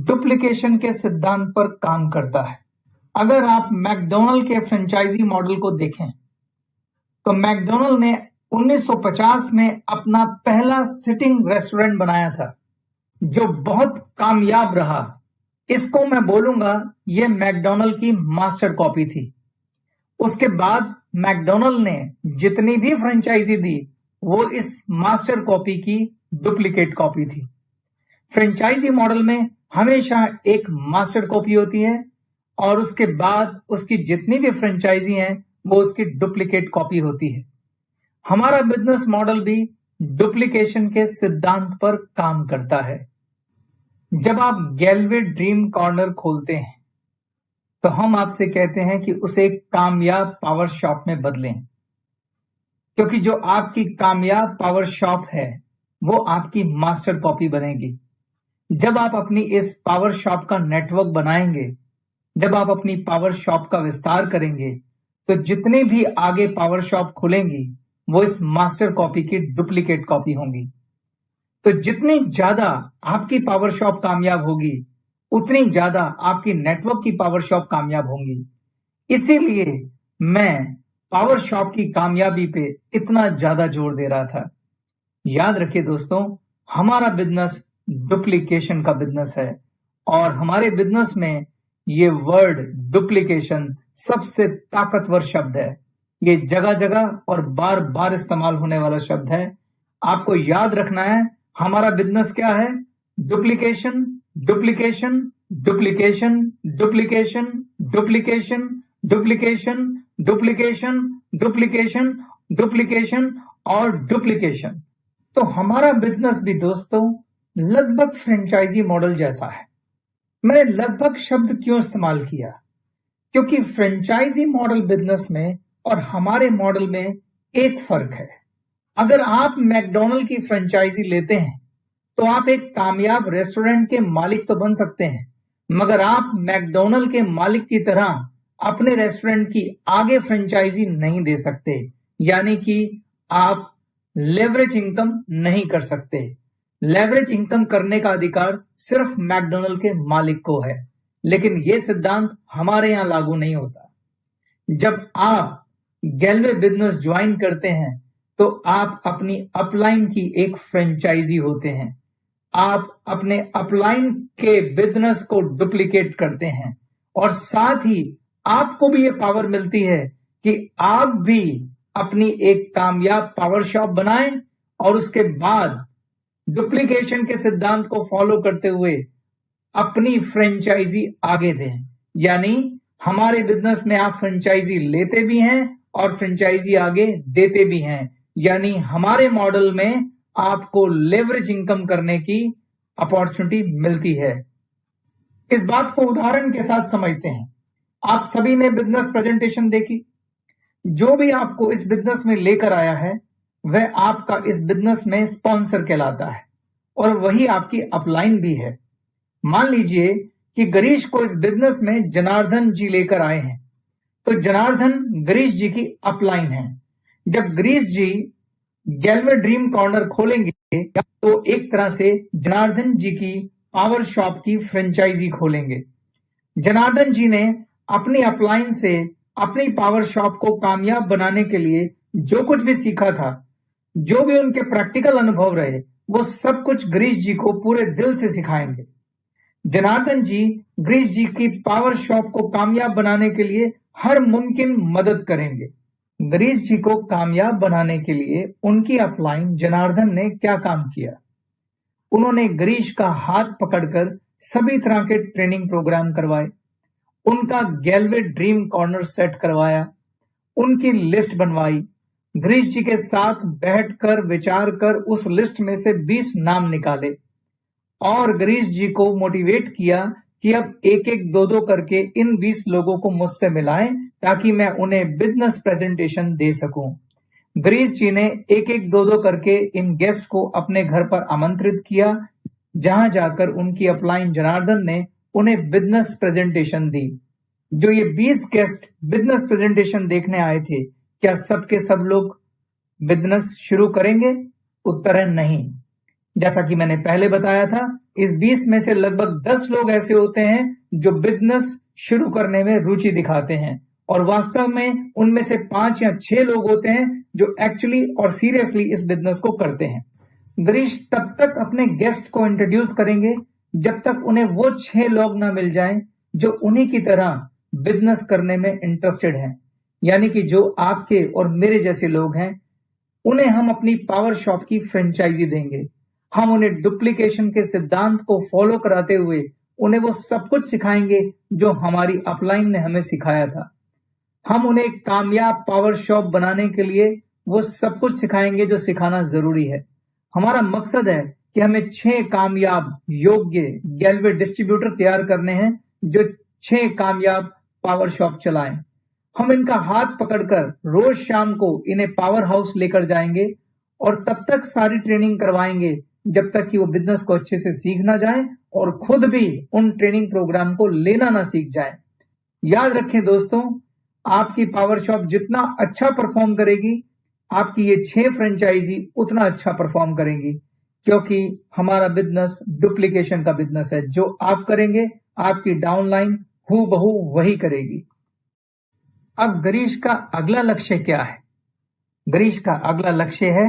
डुप्लीकेशन के सिद्धांत पर काम करता है। अगर आप मैकडोनल्ड के फ्रेंचाइजी मॉडल को देखें, तो मैकडोनल्ड ने 1950 में अपना पहला सिटिंग रेस्टोरेंट बनाया था, जो बहुत कामयाब रहा। इसको मैं बोलूंगा यह मैकडोनल्ड की मास्टर कॉपी थी। उसके बाद मैकडोनल्ड ने जितनी भी फ्रेंचाइजी दी, वो इस मास्टर कॉपी की डुप्लीकेट कॉपी थी। फ्रेंचाइजी मॉडल में हमेशा एक मास्टर कॉपी होती है, और उसके बाद उसकी जितनी भी फ्रेंचाइजी हैं, वो उसकी डुप्लीकेट कॉपी होती है। हमारा बिजनेस मॉडल भी डुप्लीकेशन के सिद्धांत पर काम करता है। जब आप गैलवे ड्रीम कॉर्नर खोलते हैं, तो हम आपसे कहते हैं कि उसे एक कामयाब पावर शॉप में बदलें, क्योंकि जो आपकी कामयाब पावर शॉप है, वो आपकी मास्टर कॉपी बनेगी। जब आप अपनी इस पावर शॉप का नेटवर्क बनाएंगे, जब आप अपनी पावर शॉप का विस्तार करेंगे, तो जितनी भी आगे पावर शॉप खुलेंगी, वो इस मास्टर कॉपी की डुप्लीकेट कॉपी होंगी। तो जितनी ज्यादा आपकी पावर शॉप कामयाब होगी, उतनी ज्यादा आपकी नेटवर्क की पावर शॉप कामयाब होंगी। इसीलिए मैं पावर शॉप की कामयाबी पे इतना ज्यादा जोर दे रहा था। याद रखिए दोस्तों, हमारा बिजनेस डुप्लीकेशन का बिजनेस है और हमारे बिजनेस में ये वर्ड डुप्लीकेशन सबसे ताकतवर शब्द है। ये जगह जगह और बार बार इस्तेमाल होने वाला शब्द है। आपको याद रखना है हमारा बिजनेस क्या है। Duplication, duplication, duplication, duplication, duplication, duplication, duplication, duplication, duplication और डुप्लीकेशन। तो हमारा बिजनेस भी दोस्तों लगभग फ्रेंचाइजी मॉडल जैसा है। मैंने लगभग शब्द क्यों इस्तेमाल किया? क्योंकि फ्रेंचाइजी मॉडल बिजनेस में और हमारे मॉडल में एक फर्क है। अगर आप मैकडॉनल्ड की फ्रेंचाइजी लेते हैं तो आप एक कामयाब रेस्टोरेंट के मालिक तो बन सकते हैं, मगर आप मैकडॉनल्ड के मालिक की तरह अपने रेस्टोरेंट की आगे फ्रेंचाइजी नहीं दे सकते, यानी कि आप लेवरेज इनकम नहीं कर सकते। लेवरेज इनकम करने का अधिकार सिर्फ मैकडॉनल्ड के मालिक को है, लेकिन यह सिद्धांत हमारे यहां लागू नहीं होता। जब आप गैलवे बिजनेस ज्वाइन करते हैं तो आप अपनी अपलाइन की एक फ्रेंचाइजी होते हैं। आप अपने अपलाइन के बिजनेस को डुप्लीकेट करते हैं और साथ ही आपको भी ये पावर मिलती है कि आप भी अपनी एक कामयाब पावर शॉप बनाएं और उसके बाद डुप्लीकेशन के सिद्धांत को फॉलो करते हुए अपनी फ्रेंचाइजी आगे दें। यानी हमारे बिजनेस में आप फ्रेंचाइजी लेते भी हैं और फ्रेंचाइजी आगे देते भी हैं। यानी हमारे मॉडल में आपको लेवरेज इनकम करने की अपॉर्चुनिटी मिलती है। इस बात को उदाहरण के साथ समझते हैं। आप सभी ने बिजनेस प्रेजेंटेशन देखी। जो भी आपको इस बिजनेस में लेकर आया है वह आपका इस बिजनेस में स्पॉन्सर कहलाता है और वही आपकी अपलाइन भी है। मान लीजिए कि गिरीश को इस बिजनेस में जनार्दन जी लेकर आए हैं, तो जनार्दन गिरीश जी की अपलाइन है। जब गिरीश जी गैलवे ड्रीम कॉर्नर खोलेंगे तो एक तरह से जनार्दन जी की पावर शॉप की फ्रेंचाइजी खोलेंगे। जनार्दन जी ने अपनी अपलाइन से अपनी पावर शॉप को कामयाब बनाने के लिए जो कुछ भी सीखा था, जो भी उनके प्रैक्टिकल अनुभव रहे, वो सब कुछ गिरीश जी को पूरे दिल से सिखाएंगे। जनार्दन जी गिरीश जी की पावर शॉप को कामयाब बनाने के लिए हर मुमकिन मदद करेंगे। गिरीश जी को कामयाब बनाने के लिए उनकी अपलाइन जनार्दन ने क्या काम किया? उन्होंने गिरीश का हाथ पकड़कर सभी तरह के ट्रेनिंग प्रोग्राम करवाए, उनका गैलवे ड्रीम कॉर्नर सेट करवाया, उनकी लिस्ट बनवाई, गिरीश जी के साथ बैठकर विचार कर उस लिस्ट में से 20 नाम निकाले और गिरीश जी को मोटिवेट किया कि अब एक एक दो दो करके इन 20 लोगों को मुझसे मिलाएं ताकि मैं उन्हें बिजनेस प्रेजेंटेशन दे सकूं। गिरीश जी ने एक एक दो दो करके इन गेस्ट को अपने घर पर आमंत्रित किया, जहां जाकर उनकी अपलाइन जनार्दन ने उन्हें बिजनेस प्रेजेंटेशन दी। जो ये 20 गेस्ट बिजनेस प्रेजेंटेशन देखने आए थे, क्या सबके सब लोग बिजनेस शुरू करेंगे? उत्तर है नहीं। जैसा कि मैंने पहले बताया था, इस 20 में से लगभग 10 लोग ऐसे होते हैं जो बिजनेस शुरू करने में रुचि दिखाते हैं और वास्तव में उनमें से 5 या 6 लोग होते हैं जो एक्चुअली और सीरियसली इस बिजनेस को करते हैं। गिरीश तब तक अपने गेस्ट को इंट्रोड्यूस करेंगे जब तक उन्हें वो 6 लोग ना मिल जाएं जो उन्हीं की तरह बिजनेस करने में इंटरेस्टेड हैं। यानी कि जो आपके और मेरे जैसे लोग हैं, उन्हें हम अपनी पावर शॉप की फ्रेंचाइजी देंगे। हम उन्हें डुप्लीकेशन के सिद्धांत को फॉलो कराते हुए उन्हें वो सब कुछ सिखाएंगे जो हमारी अपलाइन ने हमें सिखाया था। हम उन्हें कामयाब पावर शॉप बनाने के लिए वो सब कुछ सिखाएंगे जो सिखाना जरूरी है। हमारा मकसद है कि हमें 6 कामयाब योग्य गैलवे डिस्ट्रीब्यूटर तैयार करने हैं जो 6 कामयाब पावर शॉप चलाएं। हम इनका हाथ पकड़कर रोज शाम को इन्हें पावर हाउस लेकर जाएंगे और तब तक सारी ट्रेनिंग करवाएंगे जब तक कि वो बिजनेस को अच्छे से सीख ना जाए और खुद भी उन ट्रेनिंग प्रोग्राम को लेना ना सीख जाए। याद रखें दोस्तों, आपकी पावर शॉप जितना अच्छा परफॉर्म करेगी, आपकी ये 6 फ्रेंचाइजी उतना अच्छा परफॉर्म करेंगी, क्योंकि हमारा बिजनेस डुप्लीकेशन का बिजनेस है। जो आप करेंगे आपकी डाउनलाइन हूबहू वही करेगी। अब गिरीश का अगला लक्ष्य क्या है? गिरीश का अगला लक्ष्य है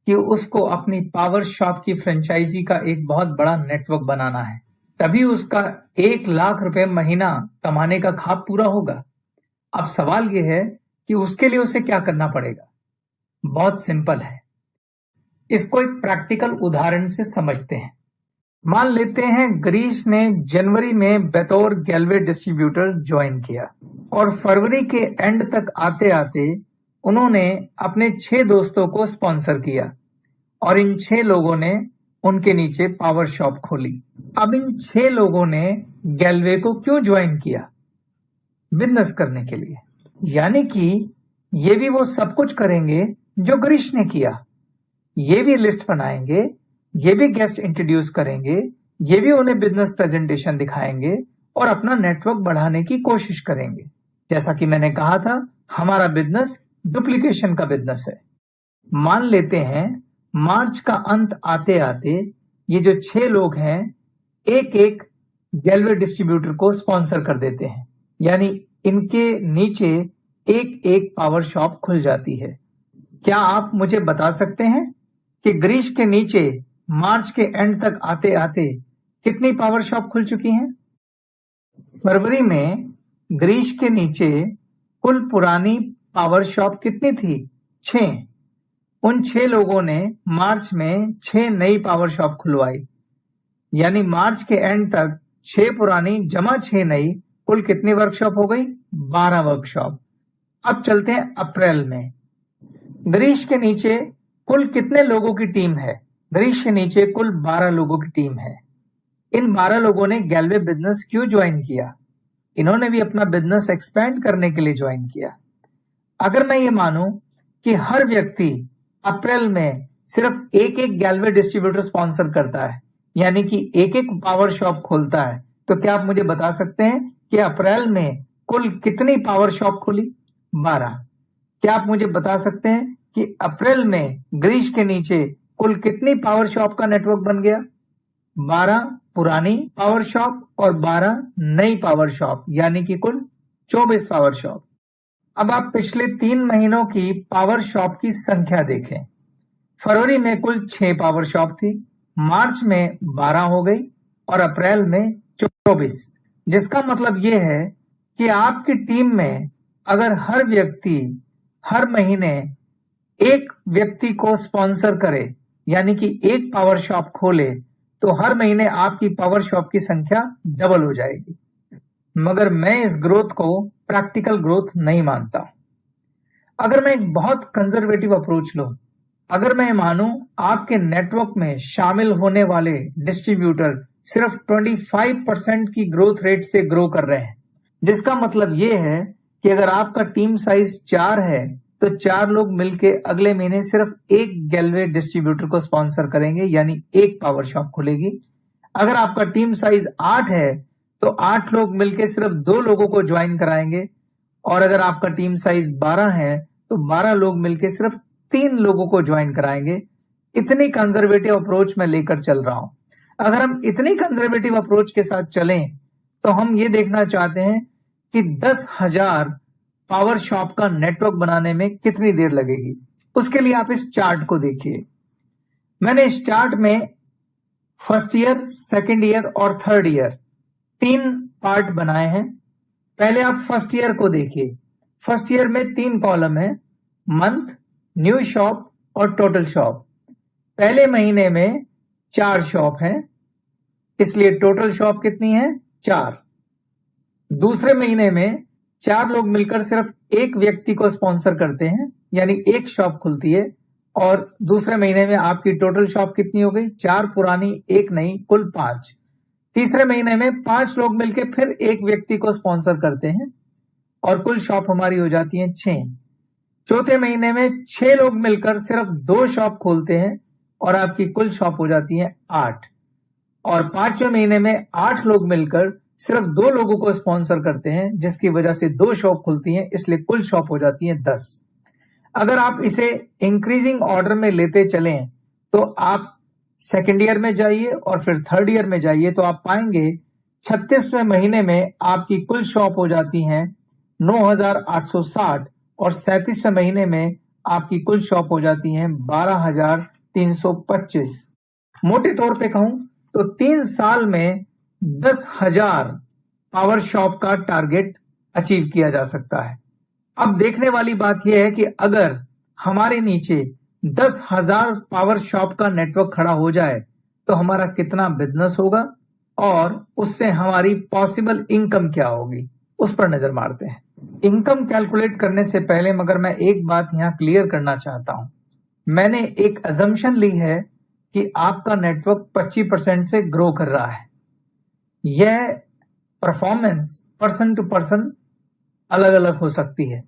कि उसको अपनी पावर शॉप की फ्रेंचाइजी का एक बहुत बड़ा नेटवर्क बनाना है, तभी उसका 1 लाख रुपए महीना कमाने का ख्वाब पूरा होगा। अब सवाल यह है कि उसके लिए उसे क्या करना पड़ेगा। बहुत सिंपल है, इसको एक प्रैक्टिकल उदाहरण से समझते हैं। मान लेते हैं गिरीश ने जनवरी में बतौर गैलवे डिस्ट्रीब्यूटर ज्वाइन किया और फरवरी के एंड तक आते आते उन्होंने अपने 6 दोस्तों को स्पॉन्सर किया और इन 6 लोगों ने उनके नीचे पावर शॉप खोली। अब इन 6 लोगों ने गैलवे को क्यों ज्वाइन किया? बिजनेस करने के लिए। यानी कि ये भी वो सब कुछ करेंगे जो गिरीश ने किया। ये भी लिस्ट बनाएंगे, ये भी गेस्ट इंट्रोड्यूस करेंगे, ये भी उन्हें बिजनेस प्रेजेंटेशन दिखाएंगे और अपना नेटवर्क बढ़ाने की कोशिश करेंगे। जैसा कि मैंने कहा था, हमारा बिजनेस डुप्लीकेशन का बिजनेस है। मान लेते हैं मार्च का अंत आते आते ये जो 6 लोग हैं एक एक गैलवे डिस्ट्रीब्यूटर को स्पॉन्सर कर देते हैं, यानी इनके नीचे एक एक पावर शॉप खुल जाती है। क्या आप मुझे बता सकते हैं कि गिरीश के नीचे मार्च के एंड तक आते आते कितनी पावर शॉप खुल चुकी हैं? फरवरी में गिरीश के नीचे कुल पुरानी पावर शॉप कितनी थी? 6। उन 6 लोगों ने मार्च में 6 नई पावर शॉप खुलवाई, यानी मार्च के एंड तक 6 पुरानी जमा 6 नई, कुल कितनी वर्कशॉप हो गई? 12 वर्कशॉप। अब चलते हैं अप्रैल में। गिरीश के नीचे कुल कितने लोगों की टीम है? गिरीश के नीचे कुल 12 लोगों की टीम है। इन 12 लोगों ने गैलवे बिजनेस क्यों ज्वाइन किया? इन्होंने भी अपना बिजनेस एक्सपेंड करने के लिए ज्वाइन किया। अगर मैं ये मानूं कि हर व्यक्ति अप्रैल में सिर्फ एक एक गैलवे डिस्ट्रीब्यूटर स्पॉन्सर करता है, यानी कि एक एक पावर शॉप खोलता है, तो क्या आप मुझे बता सकते हैं कि अप्रैल में कुल कितनी पावर शॉप खुली? 12। क्या आप मुझे बता सकते हैं कि अप्रैल में गिरीश के नीचे कुल कितनी पावर शॉप का नेटवर्क बन गया? 12 पुरानी पावर शॉप और 12 नई पावर शॉप, यानी कि कुल 24 पावर शॉप। अब आप पिछले 3 महीनों की पावर शॉप की संख्या देखें। फरवरी में कुल 6 पावर शॉप थी, मार्च में 12 हो गई और अप्रैल में 24, जिसका मतलब यह है कि आपकी टीम में अगर हर व्यक्ति हर महीने एक व्यक्ति को स्पॉन्सर करे, यानी कि एक पावर शॉप खोले, तो हर महीने आपकी पावर शॉप की संख्या डबल हो जाएगी। मगर मैं इस ग्रोथ को प्रैक्टिकल ग्रोथ नहीं मानता। अगर मैं एक बहुत कंजर्वेटिव अप्रोच लूं, अगर मैं मानूं आपके नेटवर्क में शामिल होने वाले डिस्ट्रीब्यूटर सिर्फ 25% की ग्रोथ रेट से ग्रो कर रहे हैं, जिसका मतलब यह है कि अगर आपका टीम साइज 4 है तो 4 लोग मिलके अगले महीने सिर्फ एक गैलवे डिस्ट्रीब्यूटर को स्पॉन्सर करेंगे, यानी एक पावर शॉप खुलेगी। अगर आपका टीम साइज 8 है तो 8 लोग मिलके सिर्फ 2 लोगों को ज्वाइन कराएंगे, और अगर आपका टीम साइज 12 है तो 12 लोग मिलके सिर्फ 3 लोगों को ज्वाइन कराएंगे। इतनी कंजर्वेटिव अप्रोच मैं लेकर चल रहा हूं। अगर हम इतनी कंजर्वेटिव अप्रोच के साथ चलें तो हम ये देखना चाहते हैं कि 10,000 पावर शॉप का नेटवर्क बनाने में कितनी देर लगेगी। उसके लिए आप इस चार्ट को देखिए। मैंने इस चार्ट में फर्स्ट ईयर, सेकेंड ईयर और थर्ड ईयर 3 पार्ट बनाए हैं। पहले आप फर्स्ट ईयर को देखिए। फर्स्ट ईयर में 3 कॉलम है, मंथ, न्यू शॉप और टोटल शॉप। पहले महीने में 4 शॉप है, इसलिए टोटल शॉप कितनी है? 4। दूसरे महीने में 4 लोग मिलकर सिर्फ एक व्यक्ति को स्पॉन्सर करते हैं, यानी एक शॉप खुलती है, और दूसरे महीने में आपकी टोटल शॉप कितनी हो गई? 4 पुरानी, 1 नई, कुल 5। तीसरे महीने में 5 लोग मिलकर फिर एक व्यक्ति को स्पॉन्सर करते हैं और कुल शॉप हमारी हो जाती है 6। चौथे महीने में 6 लोग मिलकर सिर्फ 2 शॉप खोलते हैं और आपकी कुल शॉप हो जाती है 8। और 5वें महीने में 8 लोग मिलकर सिर्फ 2 लोगों को स्पॉन्सर करते हैं, जिसकी वजह से 2 शॉप खुलती हैं, इसलिए कुल शॉप हो जाती है 10। अगर आप इसे इंक्रीजिंग ऑर्डर में लेते चलें तो आप सेकेंड ईयर में जाइए और फिर थर्ड ईयर में जाइए तो आप पाएंगे 36वें महीने में आपकी कुल शॉप हो जाती हैं 9,860 और 37वें महीने में आपकी कुल शॉप हो जाती हैं 12,325। मोटे तौर पे कहूं तो 3 साल में 10,000 पावर शॉप का टारगेट अचीव किया जा सकता है। अब देखने वाली बात यह है कि अगर हमारे नीचे 10,000 पावर शॉप का नेटवर्क खड़ा हो जाए तो हमारा कितना बिजनेस होगा और उससे हमारी पॉसिबल इनकम क्या होगी, उस पर नजर मारते हैं। इनकम कैलकुलेट करने से पहले मगर मैं एक बात यहां क्लियर करना चाहता हूं। मैंने एक अजम्पशन ली है कि आपका नेटवर्क 25% से ग्रो कर रहा है। यह परफॉर्मेंस पर्सन टू पर्सन अलग अलग हो सकती है।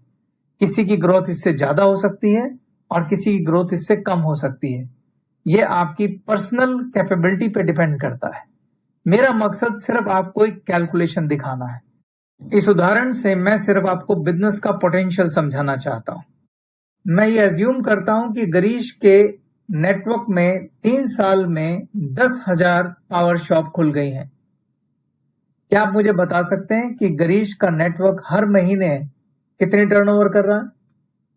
किसी की ग्रोथ इससे ज्यादा हो सकती है और किसी की ग्रोथ इससे कम हो सकती है। यह आपकी पर्सनल कैपेबिलिटी पे डिपेंड करता है। मेरा मकसद सिर्फ आपको एक कैलकुलेशन दिखाना है। इस उदाहरण से मैं सिर्फ आपको बिजनेस का पोटेंशियल समझाना चाहता हूं। मैं ये अज्यूम करता हूं कि गिरीश के नेटवर्क में 3 साल में 10,000 पावर शॉप खुल गई हैं। क्या आप मुझे बता सकते हैं कि गिरीश का नेटवर्क हर महीने कितने टर्नओवर कर रहा है?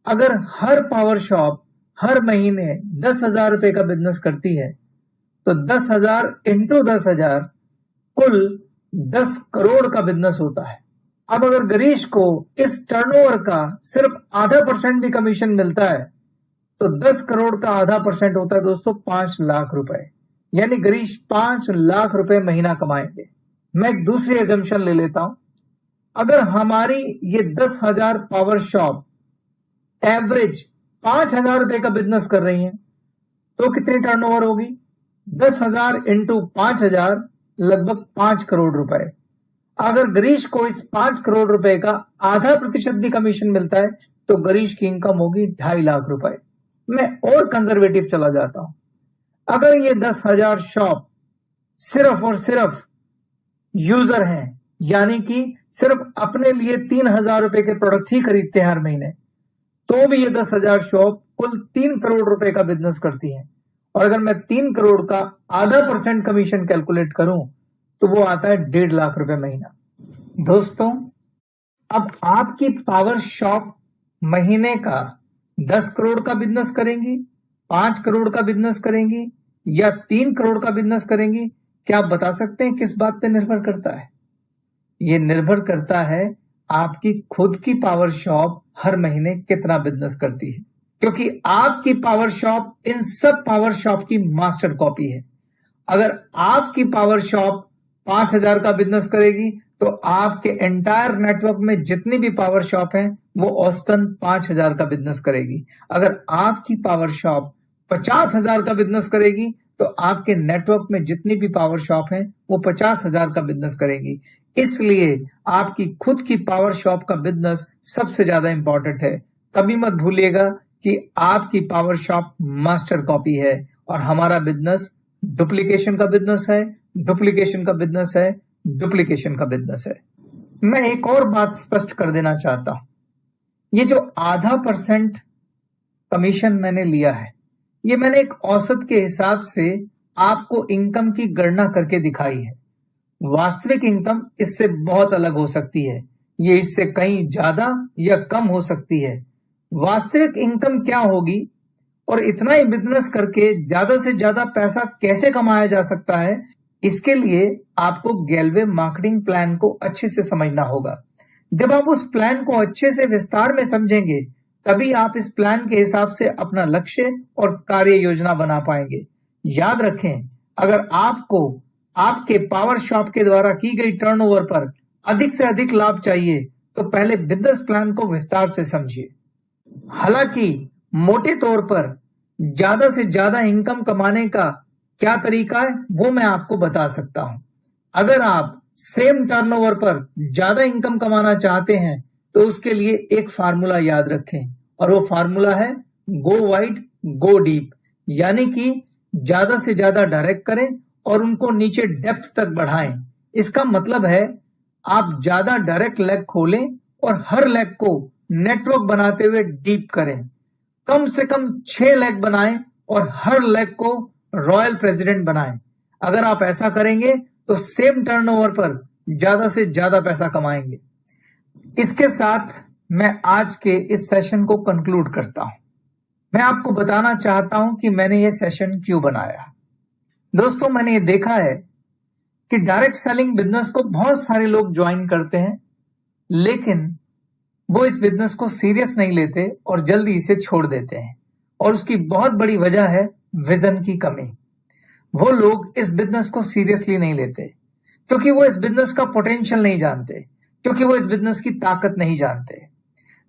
अगर हर पावर शॉप हर महीने 10,000 रुपए का बिजनेस करती है तो 10,000 इंटू 10,000 कुल 10 करोड़ का बिजनेस होता है। अब अगर गिरीश को इस टर्नओवर का सिर्फ आधा % भी कमीशन मिलता है तो 10 करोड़ का आधा % होता है दोस्तों 5 लाख रुपए, यानी गिरीश 5 लाख रुपए महीना कमाएंगे। मैं एक दूसरी एजम्पशन ले लेता हूं। अगर हमारी ये 10,000 पावर शॉप एवरेज 5,000 रुपए का बिजनेस कर रही हैं तो कितनी टर्नओवर होगी? 10,000 इंटू 5,000 लगभग 5 करोड़ रुपए। अगर गिरीश को इस 5 करोड़ रुपए का आधा % भी कमीशन मिलता है तो गिरीश की इनकम होगी 2.5 लाख रुपए। मैं और कंजर्वेटिव चला जाता हूं। अगर ये 10,000 शॉप सिर्फ और सिर्फ यूजर हैं, यानी कि सिर्फ अपने लिए 3,000 रुपए के प्रोडक्ट ही खरीदते हैं हर महीने, तो भी ये 10,000 शॉप कुल 3 करोड़ रुपए का बिजनेस करती हैं। और अगर मैं 3 करोड़ का आधा % कमीशन कैलकुलेट करूं तो वो आता है 1.5 लाख रुपए महीना। दोस्तों, अब आपकी पावर शॉप महीने का 10 करोड़ का बिजनेस करेंगी, 5 करोड़ का बिजनेस करेंगी या 3 करोड़ का बिजनेस करेंगी? क्या आप बता सकते हैं किस बात पे निर्भर करता है? ये निर्भर करता है आपकी खुद की पावर शॉप हर महीने कितना बिजनेस करती है, क्योंकि आपकी पावर शॉप इन सब पावर शॉप की मास्टर कॉपी है। अगर आपकी पावर शॉप 5,000 का बिजनेस करेगी तो आपके एंटायर नेटवर्क में जितनी भी पावर शॉप हैं वो औसतन 5,000 का बिजनेस करेगी। अगर आपकी पावर शॉप 50,000 का बिजनेस करेगी तो आपके नेटवर्क में जितनी भी पावर शॉप हैं वो 50,000 का बिजनेस करेगी। इसलिए आपकी खुद की पावर शॉप का बिजनेस सबसे ज्यादा इंपॉर्टेंट है। कभी मत भूलिएगा कि आपकी पावर शॉप मास्टर कॉपी है और हमारा बिजनेस डुप्लीकेशन का बिजनेस है, डुप्लीकेशन का बिजनेस है, डुप्लीकेशन का बिजनेस है। मैं एक और बात स्पष्ट कर देना चाहता हूं। ये जो आधा % कमीशन मैंने लिया है, ये मैंने एक औसत के हिसाब से आपको इनकम की गणना करके दिखाई है। वास्तविक इनकम इससे बहुत अलग हो सकती है। ये इससे कहीं ज्यादा या कम हो सकती है। वास्तविक इनकम क्या होगी और इतना ही बिजनेस करके ज्यादा से ज्यादा पैसा कैसे कमाया जा सकता है, इसके लिए आपको गैल्वे मार्केटिंग प्लान को अच्छे से समझना होगा। जब आप उस प्लान को अच्छे से विस्तार में समझेंगे तभी आप इस प्लान के हिसाब से अपना लक्ष्य और कार्य योजना बना पाएंगे। याद रखें, अगर आपको आपके पावर शॉप के द्वारा की गई टर्नओवर पर अधिक से अधिक लाभ चाहिए तो पहले बिजनेस प्लान को विस्तार से समझिए। हालांकि मोटे तौर पर ज्यादा से ज्यादा इनकम कमाने का क्या तरीका है वो मैं आपको बता सकता हूं। अगर आप सेम टर्नओवर पर ज्यादा इनकम कमाना चाहते हैं तो उसके लिए एक फार्मूला याद रखें और वो फार्मूला है गो वाइड गो डीप, यानी कि ज्यादा से ज्यादा डायरेक्ट करें और उनको नीचे डेप्थ तक बढ़ाएं। इसका मतलब है आप ज्यादा डायरेक्ट लेग खोलें और हर लेग को नेटवर्क बनाते हुए डीप करें। कम से कम 6 लेग बनाएं और हर लेग को रॉयल प्रेसिडेंट बनाएं। अगर आप ऐसा करेंगे तो सेम टर्नओवर पर ज्यादा से ज्यादा पैसा कमाएंगे। इसके साथ मैं आज के इस सेशन को कंक्लूड करता हूं। मैं आपको बताना चाहता हूं कि मैंने ये सेशन क्यों बनाया। दोस्तों, मैंने ये देखा है कि डायरेक्ट सेलिंग बिजनेस को बहुत सारे लोग ज्वाइन करते हैं, लेकिन वो इस बिजनेस को सीरियस नहीं लेते और जल्दी इसे छोड़ देते हैं। और उसकी बहुत बड़ी वजह है विजन की कमी। वो लोग इस बिजनेस को सीरियसली नहीं लेते क्योंकि वो इस बिजनेस का पोटेंशियल नहीं जानते, क्योंकि वो इस बिजनेस की ताकत नहीं जानते।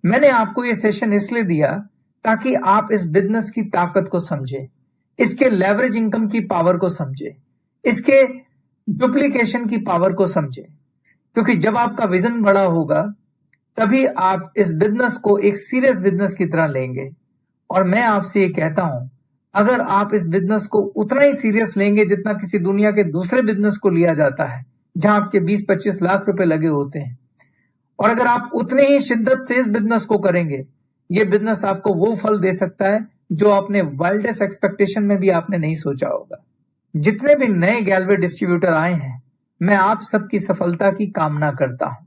मैंने आपको ये सेशन इसलिए दिया ताकि आप इस बिजनेस की ताकत को समझें, इसके लेवरेज इनकम की पावर को समझें, इसके डुप्लीकेशन की पावर को समझें। क्योंकि जब आपका विजन बड़ा होगा तभी आप इस बिजनेस को एक सीरियस बिजनेस की तरह लेंगे। और मैं आपसे ये कहता हूं, अगर आप इस बिजनेस को उतना ही सीरियस लेंगे जितना किसी दुनिया के दूसरे बिजनेस को लिया जाता है जहां आपके 20-25 लाख रुपए लगे होते हैं, और अगर आप उतने ही शिद्दत से इस बिजनेस को करेंगे, ये बिजनेस आपको वो फल दे सकता है जो आपने वाइल्डेस्ट एक्सपेक्टेशन में भी आपने नहीं सोचा होगा। जितने भी नए गैलवे डिस्ट्रीब्यूटर आए हैं, मैं आप सबकी सफलता की कामना करता हूं,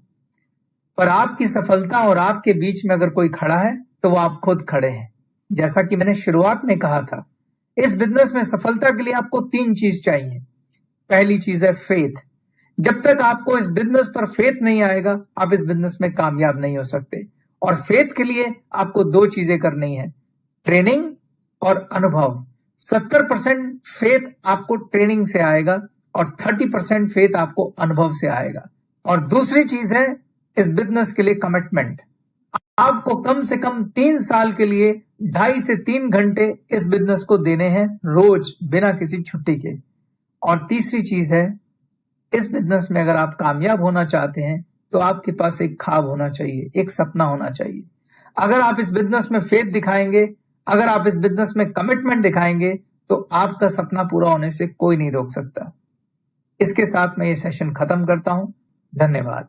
पर आपकी सफलता और आपके बीच में अगर कोई खड़ा है तो वो आप खुद खड़े हैं। जैसा कि मैंने शुरुआत में कहा था, इस बिजनेस में सफलता के लिए आपको 3 चीज चाहिए। पहली चीज है फेथ। जब तक आपको इस बिजनेस पर फेथ नहीं आएगा, आप इस बिजनेस में कामयाब नहीं हो सकते। और फेथ के लिए आपको 2 चीजें करनी है, ट्रेनिंग और अनुभव। 70% फेथ आपको ट्रेनिंग से आएगा और 30% फेथ आपको अनुभव से आएगा। और दूसरी चीज है इस बिजनेस के लिए कमिटमेंट। आपको कम से कम 3 साल के लिए 2.5 से 3 घंटे इस बिजनेस को देने हैं रोज, बिना किसी छुट्टी के। और तीसरी चीज है, इस बिजनेस में अगर आप कामयाब होना चाहते हैं तो आपके पास एक ख्वाब होना चाहिए, एक सपना होना चाहिए। अगर आप इस बिजनेस में फेथ दिखाएंगे, अगर आप इस बिजनेस में कमिटमेंट दिखाएंगे, तो आपका सपना पूरा होने से कोई नहीं रोक सकता। इसके साथ मैं ये सेशन खत्म करता हूं। धन्यवाद।